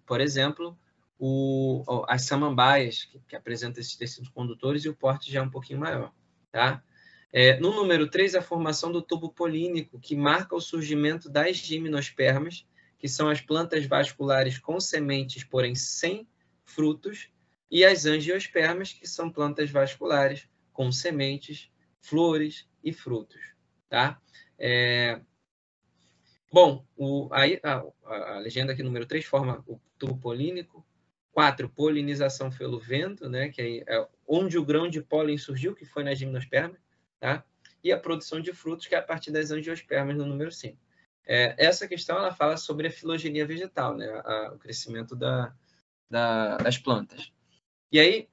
por exemplo, as samambaias, que apresentam esses tecidos condutores, e o porte já é um pouquinho maior, tá? No número 3, a formação do tubo polínico, que marca o surgimento das gimnospermas, que são as plantas vasculares com sementes, porém sem frutos, e as angiospermas, que são plantas vasculares com sementes, flores e frutos, tá? Bom, a legenda aqui número 3 forma o tubo polínico. 4, polinização pelo vento, né, que é onde o grão de pólen surgiu, que foi nas gimnospermas, tá? E a produção de frutos, que é a partir das angiospermas, no número 5. Essa questão ela fala sobre a filogenia vegetal, né, o crescimento das plantas. E aí,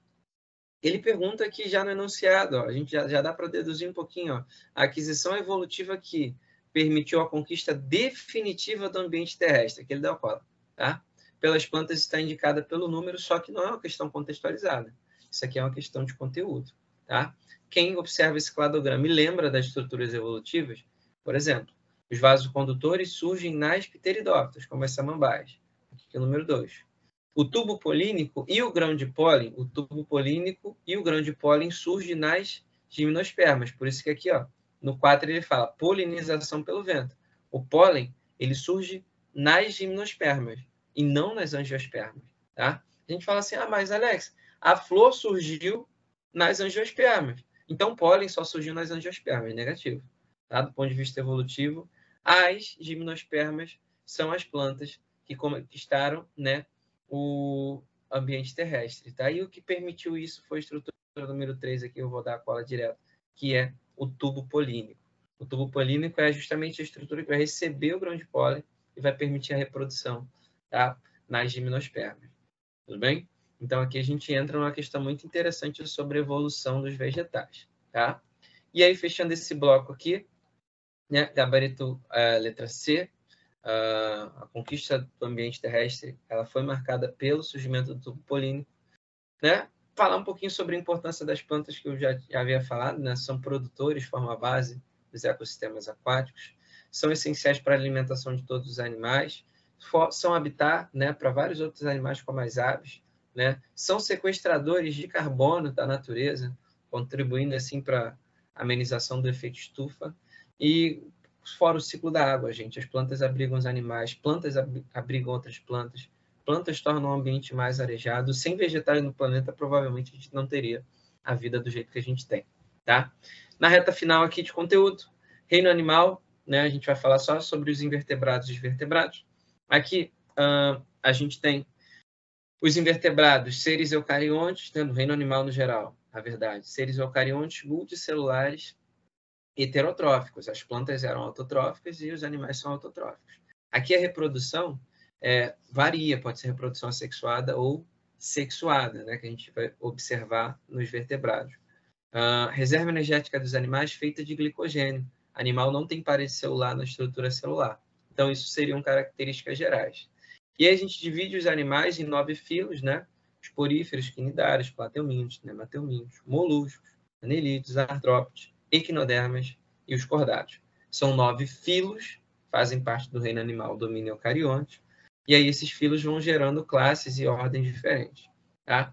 ele pergunta aqui já no enunciado, ó, a gente já dá para deduzir um pouquinho, ó, a aquisição evolutiva que permitiu a conquista definitiva do ambiente terrestre, que ele dá o cola, tá? Pelas plantas está indicada pelo número, só que não é uma questão contextualizada. Isso aqui é uma questão de conteúdo, tá? Quem observa esse cladograma e lembra das estruturas evolutivas, por exemplo, os vasocondutores surgem nas pteridófitas, como as samambaias, aqui é o número 2. O tubo polínico e o grão de pólen, o tubo polínico e o grão de pólen surgem nas gimnospermas, por isso que aqui, ó, no 4 ele fala polinização pelo vento. O pólen, ele surge nas gimnospermas e não nas angiospermas, tá? A gente fala assim, mas Alex, a flor surgiu nas angiospermas, então o pólen só surgiu nas angiospermas, negativo, tá? Do ponto de vista evolutivo, as gimnospermas são as plantas que conquistaram, né, o ambiente terrestre, tá? E o que permitiu isso foi a estrutura número 3, aqui eu vou dar a cola direto, que é o tubo polínico. O tubo polínico é justamente a estrutura que vai receber o grão de pólen e vai permitir a reprodução, tá? Nas gimnospermas. Tudo bem? Então, aqui a gente entra numa questão muito interessante sobre a evolução dos vegetais, tá? E aí, fechando esse bloco aqui, né, gabarito letra C, a conquista do ambiente terrestre, ela foi marcada pelo surgimento do tubo polínico, né? Falar um pouquinho sobre a importância das plantas que eu já havia falado, né? São produtores, formam a base dos ecossistemas aquáticos, são essenciais para a alimentação de todos os animais, são habitat, né, para vários outros animais como as aves, né? São sequestradores de carbono da natureza, contribuindo assim para a amenização do efeito estufa. E fora o ciclo da água, gente, as plantas abrigam os animais, plantas abrigam outras plantas, plantas tornam o ambiente mais arejado. Sem vegetais no planeta, provavelmente a gente não teria a vida do jeito que a gente tem, tá? Na reta final aqui de conteúdo, reino animal, né? A gente vai falar só sobre os invertebrados e os vertebrados. Aqui a gente tem os invertebrados, seres eucariontes, né, no reino animal no geral, na verdade, seres eucariontes multicelulares heterotróficos. As plantas eram autotróficas e os animais são autotróficos. Aqui a reprodução varia, pode ser reprodução assexuada ou sexuada, né, que a gente vai observar nos vertebrados. Reserva energética dos animais feita de glicogênio. Animal não tem parede celular na estrutura celular. Então, isso seriam características gerais. E aí a gente divide os animais em 9 filos, né? Os poríferos, quinidários, plateumintos, nematelmintos, moluscos, anelídeos, artrópodes, equinodermas e os cordados. São 9 filos, fazem parte do reino animal domínio eucarionte, e aí esses filos vão gerando classes e ordens diferentes, tá?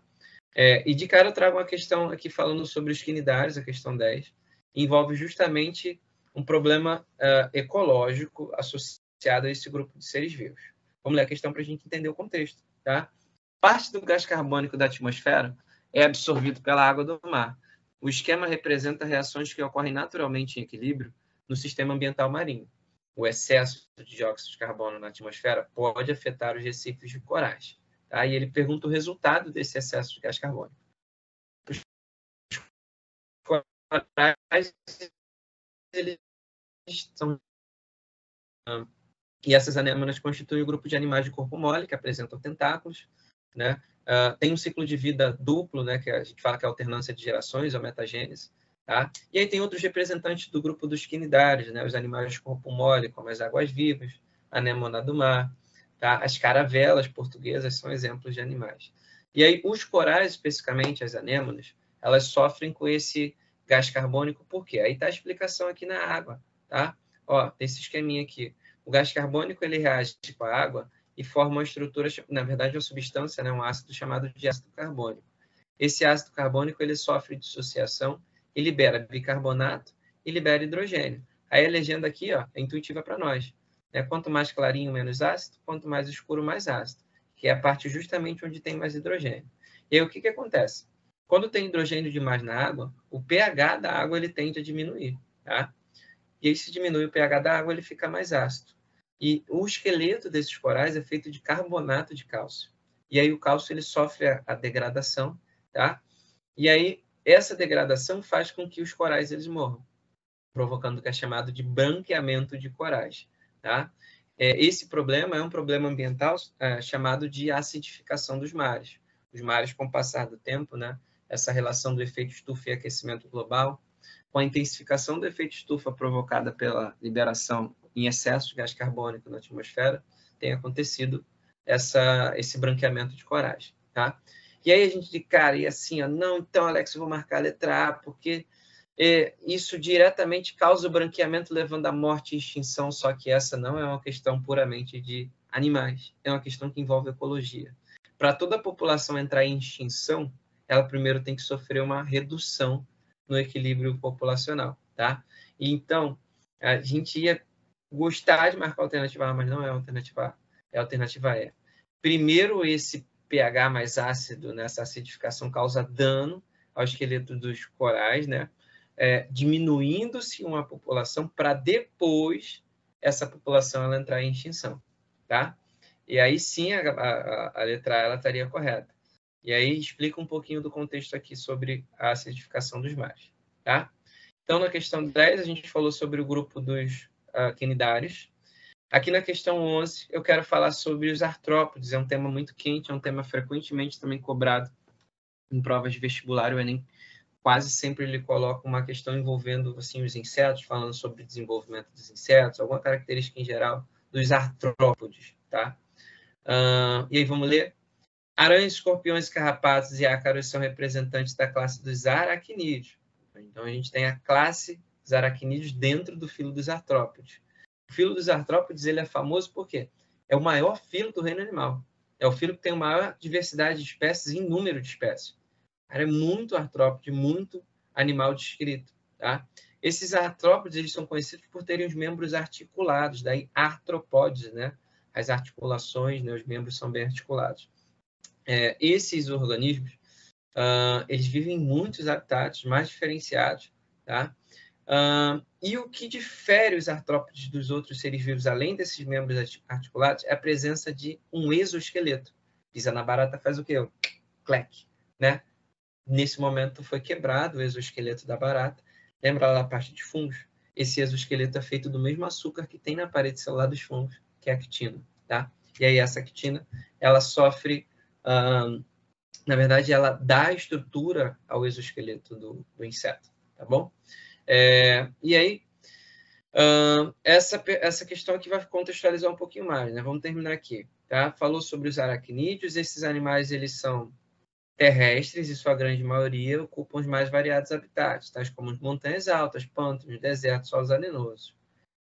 E de cara eu trago uma questão aqui falando sobre os quinidários, a questão 10, envolve justamente um problema ecológico associado a esse grupo de seres vivos. Vamos ler a questão para a gente entender o contexto, tá? Parte do gás carbônico da atmosfera é absorvido pela água do mar. O esquema representa reações que ocorrem naturalmente em equilíbrio no sistema ambiental marinho. O excesso de dióxido de carbono na atmosfera pode afetar os recifes de corais. Tá? E ele pergunta o resultado desse excesso de gás carbônico. Os corais, eles são... E essas anêmonas constituem um grupo de animais de corpo mole, que apresentam tentáculos, né? Tem um ciclo de vida duplo, né, que a gente fala que é a alternância de gerações, ou metagênese. Tá? E aí tem outros representantes do grupo dos quinidários, né, os animais de corpo mole, como as águas-vivas, a anêmona do mar, tá? As caravelas portuguesas são exemplos de animais. E aí os corais, especificamente as anêmonas, elas sofrem com esse gás carbônico, por quê? Aí está a explicação aqui na água, tá? Ó, tem esse esqueminha aqui. O gás carbônico ele reage com a água e forma uma estrutura, na verdade, uma substância, né, um ácido chamado de ácido carbônico. Esse ácido carbônico ele sofre dissociação e libera bicarbonato e libera hidrogênio. Aí a legenda aqui, ó, é intuitiva para nós. Né? Quanto mais clarinho, menos ácido. Quanto mais escuro, mais ácido. Que é a parte justamente onde tem mais hidrogênio. E aí o que, que acontece? Quando tem hidrogênio demais na água, o pH da água ele tende a diminuir. Tá? E aí, se diminui o pH da água, ele fica mais ácido. E o esqueleto desses corais é feito de carbonato de cálcio. E aí o cálcio ele sofre a degradação, tá? E aí essa degradação faz com que os corais eles morram, provocando o que é chamado de branqueamento de corais, tá? Esse problema é um problema ambiental chamado de acidificação dos mares. Os mares, com o passar do tempo, né? Essa relação do efeito estufa e aquecimento global, com a intensificação do efeito estufa provocada pela liberação em excesso de gás carbônico na atmosfera, tem acontecido esse branqueamento de corais, tá? E aí a gente diz, cara, e assim, ó, não, então, Alex, eu vou marcar a letra A, porque isso diretamente causa o branqueamento, levando à morte e extinção, só que essa não é uma questão puramente de animais, é uma questão que envolve ecologia. Para toda a população entrar em extinção, ela primeiro tem que sofrer uma redução no equilíbrio populacional, tá? E então, a gente ia gostar de marcar a alternativa A, mas não é a alternativa A, é a alternativa E. Primeiro, esse pH mais ácido, nessa acidificação, causa dano ao esqueleto dos corais, né? Diminuindo-se uma população para depois essa população ela entrar em extinção, tá? E aí sim a letra A ela estaria correta. E aí explica um pouquinho do contexto aqui sobre a acidificação dos mares, tá? Então, na questão 10, a gente falou sobre o grupo dos quinidários. Aqui na questão 11, eu quero falar sobre os artrópodes. É um tema muito quente, é um tema frequentemente também cobrado em provas de vestibular. O Enem quase sempre ele coloca uma questão envolvendo assim, os insetos, falando sobre o desenvolvimento dos insetos, alguma característica em geral dos artrópodes, tá? E aí vamos ler. Aranhas, escorpiões, carrapatos e ácaros são representantes da classe dos aracnídeos. Então, a gente tem a classe dos aracnídeos dentro do filo dos artrópodes. O filo dos artrópodes ele é famoso porque é o maior filo do reino animal. É o filo que tem a maior diversidade de espécies em número de espécies. É muito artrópode, muito animal descrito. Tá? Esses artrópodes eles são conhecidos por terem os membros articulados, daí artropódes, né? As articulações, né? Os membros são bem articulados. Esses organismos, eles vivem em muitos habitats mais diferenciados, tá? E o que difere os artrópodes dos outros seres vivos, além desses membros articulados, é a presença de um exoesqueleto. Pisa na barata, faz o quê? Clec, né? Nesse momento foi quebrado o exoesqueleto da barata. Lembra lá a parte de fungos? Esse exoesqueleto é feito do mesmo açúcar que tem na parede celular dos fungos, que é a actina, tá? E aí essa actina, ela sofre... na verdade, ela dá estrutura ao exoesqueleto do inseto, tá bom? E aí, essa questão aqui vai contextualizar um pouquinho mais, né? Vamos terminar aqui, tá? Falou sobre os aracnídeos. Esses animais, eles são terrestres, e sua grande maioria ocupam os mais variados habitats, tais como as montanhas altas, pântanos, desertos, solos arenosos.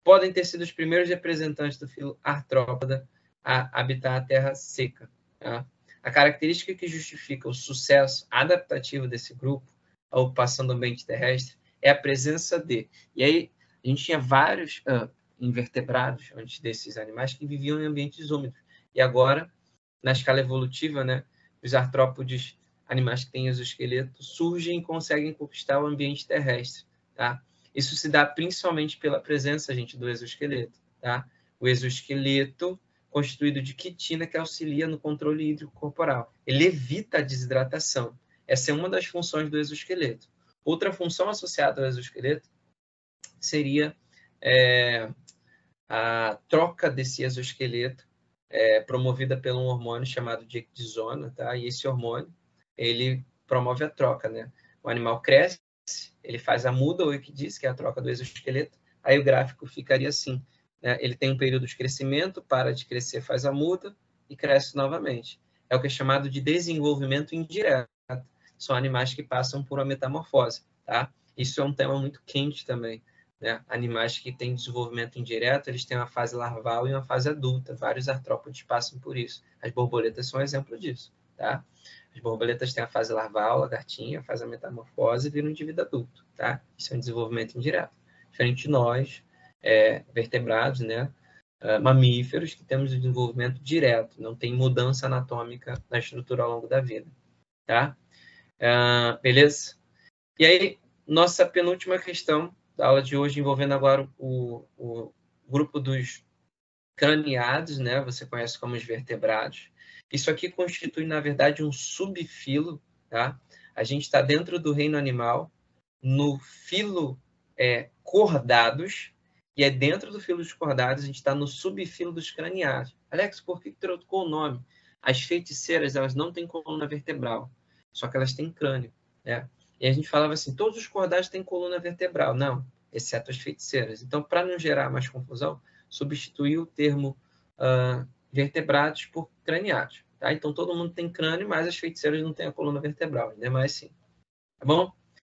Podem ter sido os primeiros representantes do filo artrópoda a habitar a terra seca, tá? A característica que justifica o sucesso adaptativo desse grupo, a ocupação do ambiente terrestre, é a presença de... E aí, a gente tinha vários invertebrados antes desses animais que viviam em ambientes úmidos. E agora, na escala evolutiva, né, os artrópodes, animais que têm exoesqueleto, surgem e conseguem conquistar o ambiente terrestre, tá? Isso se dá principalmente pela presença, gente, do exoesqueleto, tá? O exoesqueleto constituído de quitina que auxilia no controle hídrico corporal. Ele evita a desidratação. Essa é uma das funções do exoesqueleto. Outra função associada ao exoesqueleto seria a troca desse exoesqueleto promovida por um hormônio chamado de ecdisona, tá? E esse hormônio, ele promove a troca, né? O animal cresce, ele faz a muda, ou equidis, que é a troca do exoesqueleto, aí o gráfico ficaria assim, né? Ele tem um período de crescimento, para de crescer, faz a muda e cresce novamente. É o que é chamado de desenvolvimento indireto. São animais que passam por uma metamorfose, tá? Isso é um tema muito quente também né? Animais que têm desenvolvimento indireto, eles têm uma fase larval e uma fase adulta. Vários artrópodes passam por isso. As borboletas são um exemplo disso, tá? As borboletas têm a fase larval, lagartinha, faz a metamorfose e viram um indivíduo adulto, tá? Isso é um desenvolvimento indireto. Diferente de nós, vertebrados, né? Mamíferos, que temos o desenvolvimento direto, não tem mudança anatômica na estrutura ao longo da vida, tá? Beleza? E aí, nossa penúltima questão da aula de hoje, envolvendo agora o grupo dos craniados, né? Você conhece como os vertebrados. Isso aqui constitui, na verdade, um subfilo, tá? A gente está dentro do reino animal, no filo cordados, e dentro do filo dos cordados, a gente está no subfilo dos craniados. Alex, por que trocou o nome? As feiticeiras, elas não têm coluna vertebral, só que elas têm crânio, né? E a gente falava assim, todos os cordados têm coluna vertebral. Não, exceto as feiticeiras. Então, para não gerar mais confusão, substituiu o termo vertebrados por craniados. Tá? Então, todo mundo tem crânio, mas as feiticeiras não têm a coluna vertebral. Não é mais assim. Tá bom?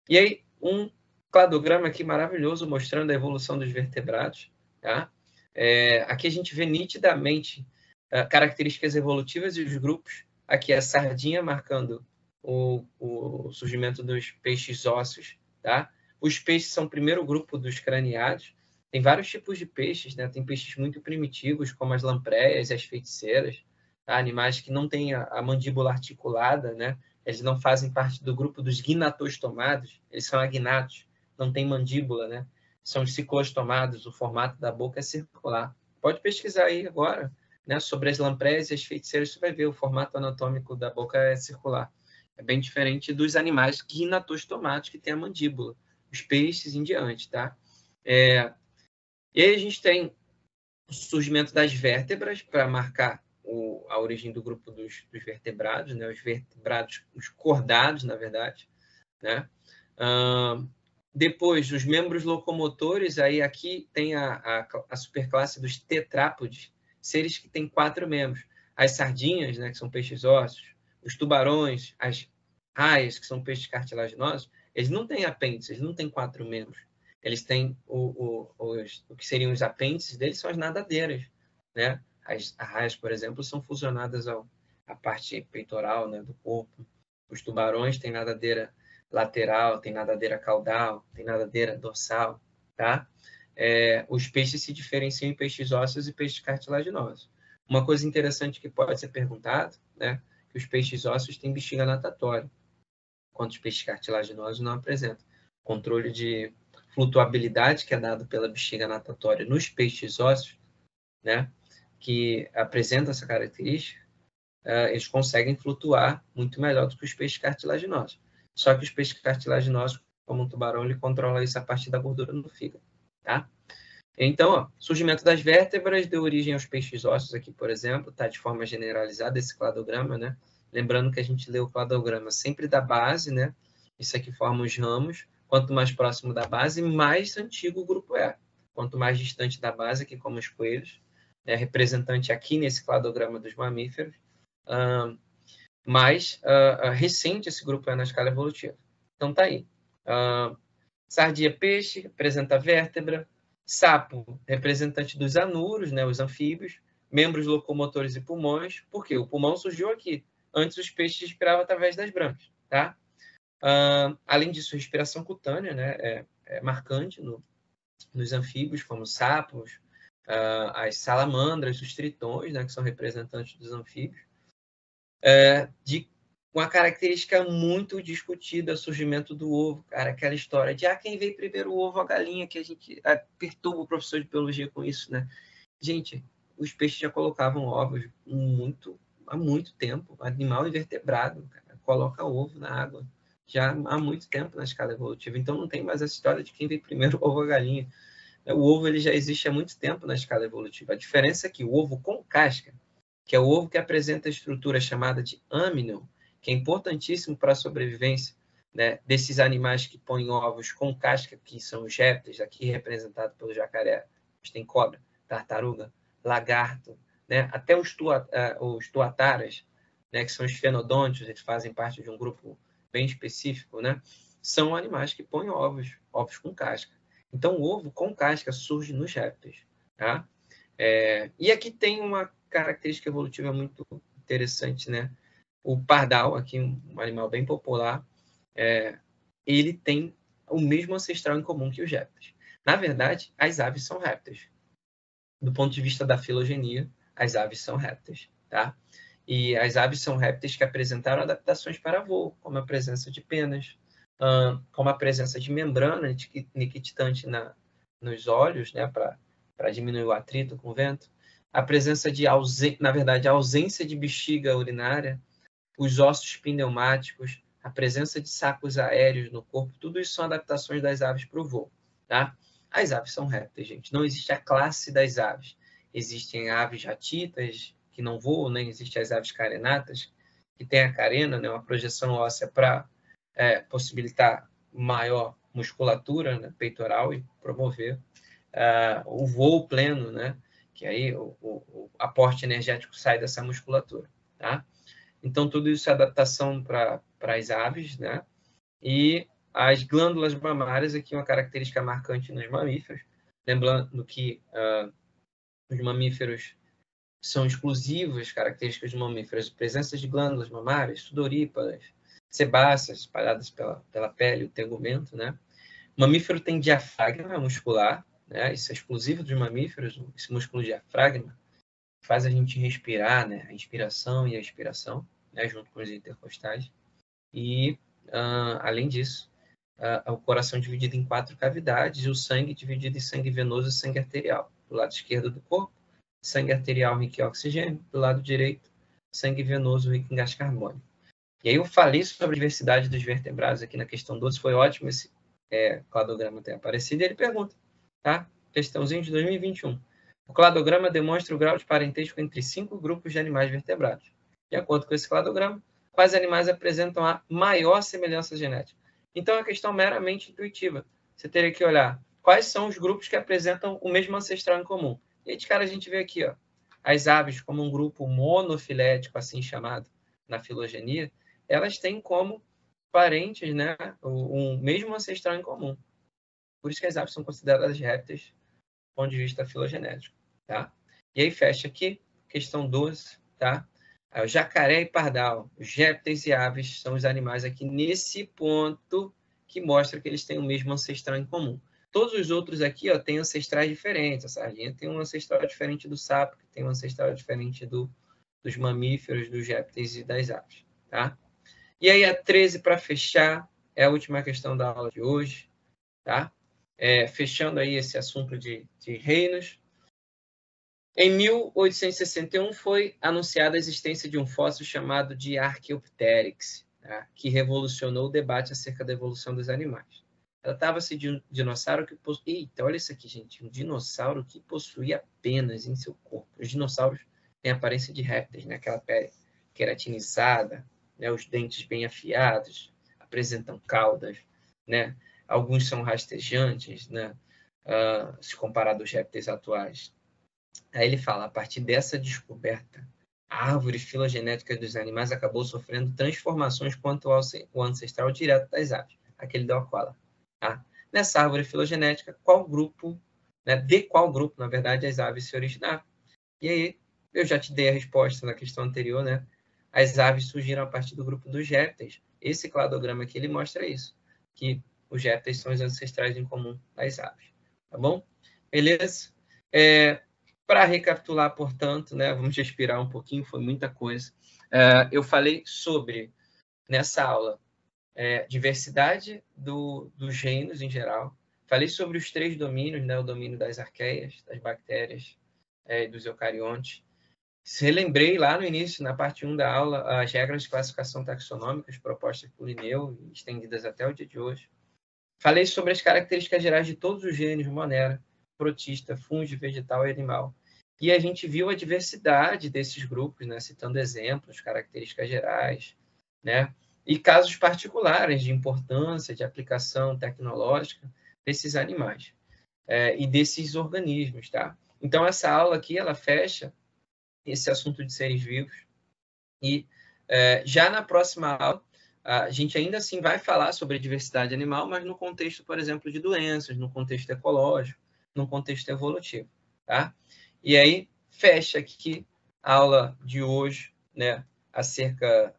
E aí, um cladograma aqui maravilhoso mostrando a evolução dos vertebrados. Tá? Aqui a gente vê nitidamente características evolutivas e os grupos. Aqui a sardinha marcando o surgimento dos peixes ósseos. Tá? Os peixes são o primeiro grupo dos craniados. Tem vários tipos de peixes, né? Tem peixes muito primitivos, como as lampreias e as feiticeiras. Tá? Animais que não têm a mandíbula articulada, né? Eles não fazem parte do grupo dos gnatostomados, eles são agnatos, não tem mandíbula, né? São os ciclostomados, o formato da boca é circular. Pode pesquisar aí agora, né? Sobre as lampreias e as feiticeiras, você vai ver o formato anatômico da boca é circular. É bem diferente dos animais gnatostomados, que têm a mandíbula, os peixes em diante, tá? E aí a gente tem o surgimento das vértebras para marcar a origem do grupo dos vertebrados, né? Os vertebrados, os cordados, na verdade, né? Depois, os membros locomotores, aí aqui tem a superclasse dos tetrápodes, seres que têm 4 membros. As sardinhas, né, que são peixes ósseos, os tubarões, as raias, que são peixes cartilaginosos, eles não têm apêndice, eles não têm 4 membros. Eles têm o que seriam os apêndices deles, são as nadadeiras, né? As raias, por exemplo, são fusionadas à parte peitoral, né, do corpo. Os tubarões têm nadadeira lateral, tem nadadeira caudal, tem nadadeira dorsal, tá? Os peixes se diferenciam em peixes ósseos e peixes cartilaginosos. Uma coisa interessante que pode ser perguntado, né, que os peixes ósseos têm bexiga natatória, enquanto os peixes cartilaginosos não apresentam. Controle de flutuabilidade que é dado pela bexiga natatória nos peixes ósseos, né, que apresenta essa característica, eles conseguem flutuar muito melhor do que os peixes cartilaginosos. Só que os peixes cartilaginosos, como o tubarão, ele controla isso a partir da gordura no fígado, tá? Então, surgimento das vértebras deu origem aos peixes ósseos aqui, por exemplo, tá de forma generalizada esse cladograma, né? Lembrando que a gente lê o cladograma sempre da base, né? Isso aqui forma os ramos. Quanto mais próximo da base, mais antigo o grupo é. Quanto mais distante da base, aqui como os coelhos, representante aqui nesse cladograma dos mamíferos, mais recente esse grupo é na escala evolutiva. Então, tá aí. Sardinha, peixe, representa a vértebra. Sapo, representante dos anuros, né, os anfíbios. Membros locomotores e pulmões. Por quê? O pulmão surgiu aqui. Antes, os peixes respiravam através das brancas. Tá? Além disso, respiração cutânea, né, é marcante nos anfíbios, como sapos, as salamandras, os tritões, né, que são representantes dos anfíbios. De uma característica muito discutida, o surgimento do ovo, cara, aquela história de quem veio primeiro, o ovo ou a galinha, que a gente perturba o professor de biologia com isso, né? Gente, os peixes já colocavam ovos há muito tempo, animal invertebrado, cara, coloca ovo na água já há muito tempo na escala evolutiva, então não tem mais essa história de quem veio primeiro, o ovo ou a galinha. O ovo ele já existe há muito tempo na escala evolutiva, a diferença é que o ovo com casca, que é o ovo que apresenta a estrutura chamada de âmnion, que é importantíssimo para a sobrevivência, né, desses animais que põem ovos com casca, que são os répteis, aqui representado pelo jacaré. Tem cobra, tartaruga, lagarto, né, até os tuataras, né, que são os fenodôntios, eles fazem parte de um grupo bem específico, né, são animais que põem ovos com casca. Então, o ovo com casca surge nos répteis. Tá? E aqui tem uma característica evolutiva muito interessante, né? O pardal, aqui um animal bem popular, ele tem o mesmo ancestral em comum que os répteis. Na verdade, as aves são répteis. Do ponto de vista da filogenia, as aves são répteis. Tá? E as aves são répteis que apresentaram adaptações para voo, como a presença de penas, como a presença de membrana niquititante nos olhos, né, para diminuir o atrito com o vento, a presença de, na verdade, a ausência de bexiga urinária, os ossos pneumáticos, a presença de sacos aéreos no corpo, tudo isso são adaptações das aves para o voo. Tá? As aves são répteis, gente. Não existe a classe das aves. Existem aves ratitas, que não voam, né? Existem as aves carenatas, que têm a carena, né? Uma projeção óssea para possibilitar maior musculatura, né? Peitoral, e promover o voo pleno, né? Que aí o aporte energético sai dessa musculatura. Tá? Então, tudo isso é adaptação para as aves, né? E as glândulas mamárias, aqui uma característica marcante nos mamíferos, lembrando que os mamíferos são exclusivas características de mamíferos, presença de glândulas mamárias, sudoríparas, sebáceas espalhadas pela pele, o tegumento, né? O mamífero tem diafragma muscular, né? Isso é exclusivo dos mamíferos, esse músculo diafragma faz a gente respirar, né? A inspiração e a expiração, né? Junto com os intercostais. E, além disso, o coração dividido em 4 cavidades e o sangue dividido em sangue venoso e sangue arterial. Do lado esquerdo do corpo, sangue arterial rico em oxigênio, do lado direito, sangue venoso rico em gás carbônico. E aí eu falei sobre a diversidade dos vertebrados aqui na questão 12, foi ótimo esse cladograma ter aparecido, e ele pergunta, tá? Questãozinho de 2021. O cladograma demonstra o grau de parentesco entre 5 grupos de animais vertebrados. De acordo com esse cladograma, quais animais apresentam a maior semelhança genética? Então, é uma questão meramente intuitiva. Você teria que olhar quais são os grupos que apresentam o mesmo ancestral em comum. E de cara a gente vê aqui, ó, as aves como um grupo monofilético, assim chamado na filogenia, elas têm como parentes, né, um mesmo ancestral em comum. Por isso que as aves são consideradas répteis do ponto de vista filogenético. Tá? E aí fecha aqui, questão 12, tá? O jacaré e pardal, os répteis e aves são os animais aqui nesse ponto que mostra que eles têm o mesmo ancestral em comum. Todos os outros aqui ó, têm ancestrais diferentes. A sardinha tem um ancestral diferente do sapo, que tem um ancestral diferente dos mamíferos, dos répteis e das aves. Tá? E aí a 13 para fechar, é a última questão da aula de hoje. Tá? Fechando aí esse assunto de reinos. Em 1861 foi anunciada a existência de um fóssil chamado de Archaeopteryx, tá? Que revolucionou o debate acerca da evolução dos animais. Tratava-se de um dinossauro que possuía... Eita, olha isso aqui, gente. Um dinossauro que possuía penas em seu corpo. Os dinossauros têm a aparência de répteis, né? Aquela pele queratinizada, né? Os dentes bem afiados, apresentam caudas, né? Alguns são rastejantes, né? Se comparado aos répteis atuais. Aí ele fala, a partir dessa descoberta, a árvore filogenética dos animais acabou sofrendo transformações quanto ao ancestral direto das aves, aquele da Aquala. Tá? Nessa árvore filogenética, de qual grupo, na verdade, as aves se originaram? E aí, eu já te dei a resposta na questão anterior, né? As aves surgiram a partir do grupo dos répteis. Esse cladograma aqui, ele mostra isso, que os répteis são os ancestrais em comum das aves. Tá bom? Beleza? Para recapitular, portanto, né, vamos respirar um pouquinho, foi muita coisa. Eu falei sobre, nessa aula, diversidade dos reinos em geral. Falei sobre os 3 domínios, né, o domínio das arqueias, das bactérias e dos eucariontes. Relembrei lá no início, na parte 1 da aula, as regras de classificação taxonômicas propostas por Linneu e estendidas até o dia de hoje. Falei sobre as características gerais de todos os gêneros, Monera, protista, fungo, vegetal e animal. E a gente viu a diversidade desses grupos, né? Citando exemplos, características gerais, né? E casos particulares de importância, de aplicação tecnológica desses animais e desses organismos. Tá? Então, essa aula aqui, ela fecha esse assunto de seres vivos. E já na próxima aula, a gente ainda assim vai falar sobre diversidade animal, mas no contexto, por exemplo, de doenças, no contexto ecológico, no contexto evolutivo, tá? E aí, fecha aqui a aula de hoje, né, acerca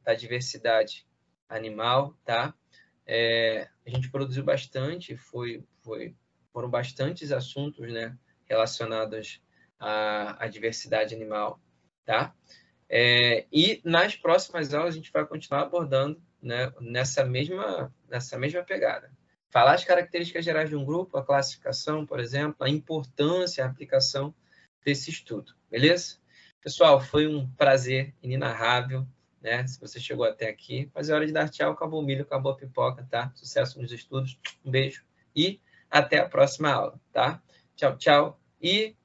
da diversidade animal, tá? A gente produziu bastante, foram bastantes assuntos, né, relacionados à diversidade animal, tá? E nas próximas aulas a gente vai continuar abordando, né, nessa mesma pegada. Falar as características gerais de um grupo, a classificação, por exemplo, a importância, a aplicação desse estudo, beleza? Pessoal, foi um prazer inenarrável, né? Se você chegou até aqui, mas é hora de dar tchau, acabou o milho, acabou a pipoca, tá? Sucesso nos estudos, um beijo e até a próxima aula, tá? Tchau, tchau e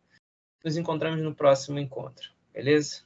nos encontramos no próximo encontro, beleza?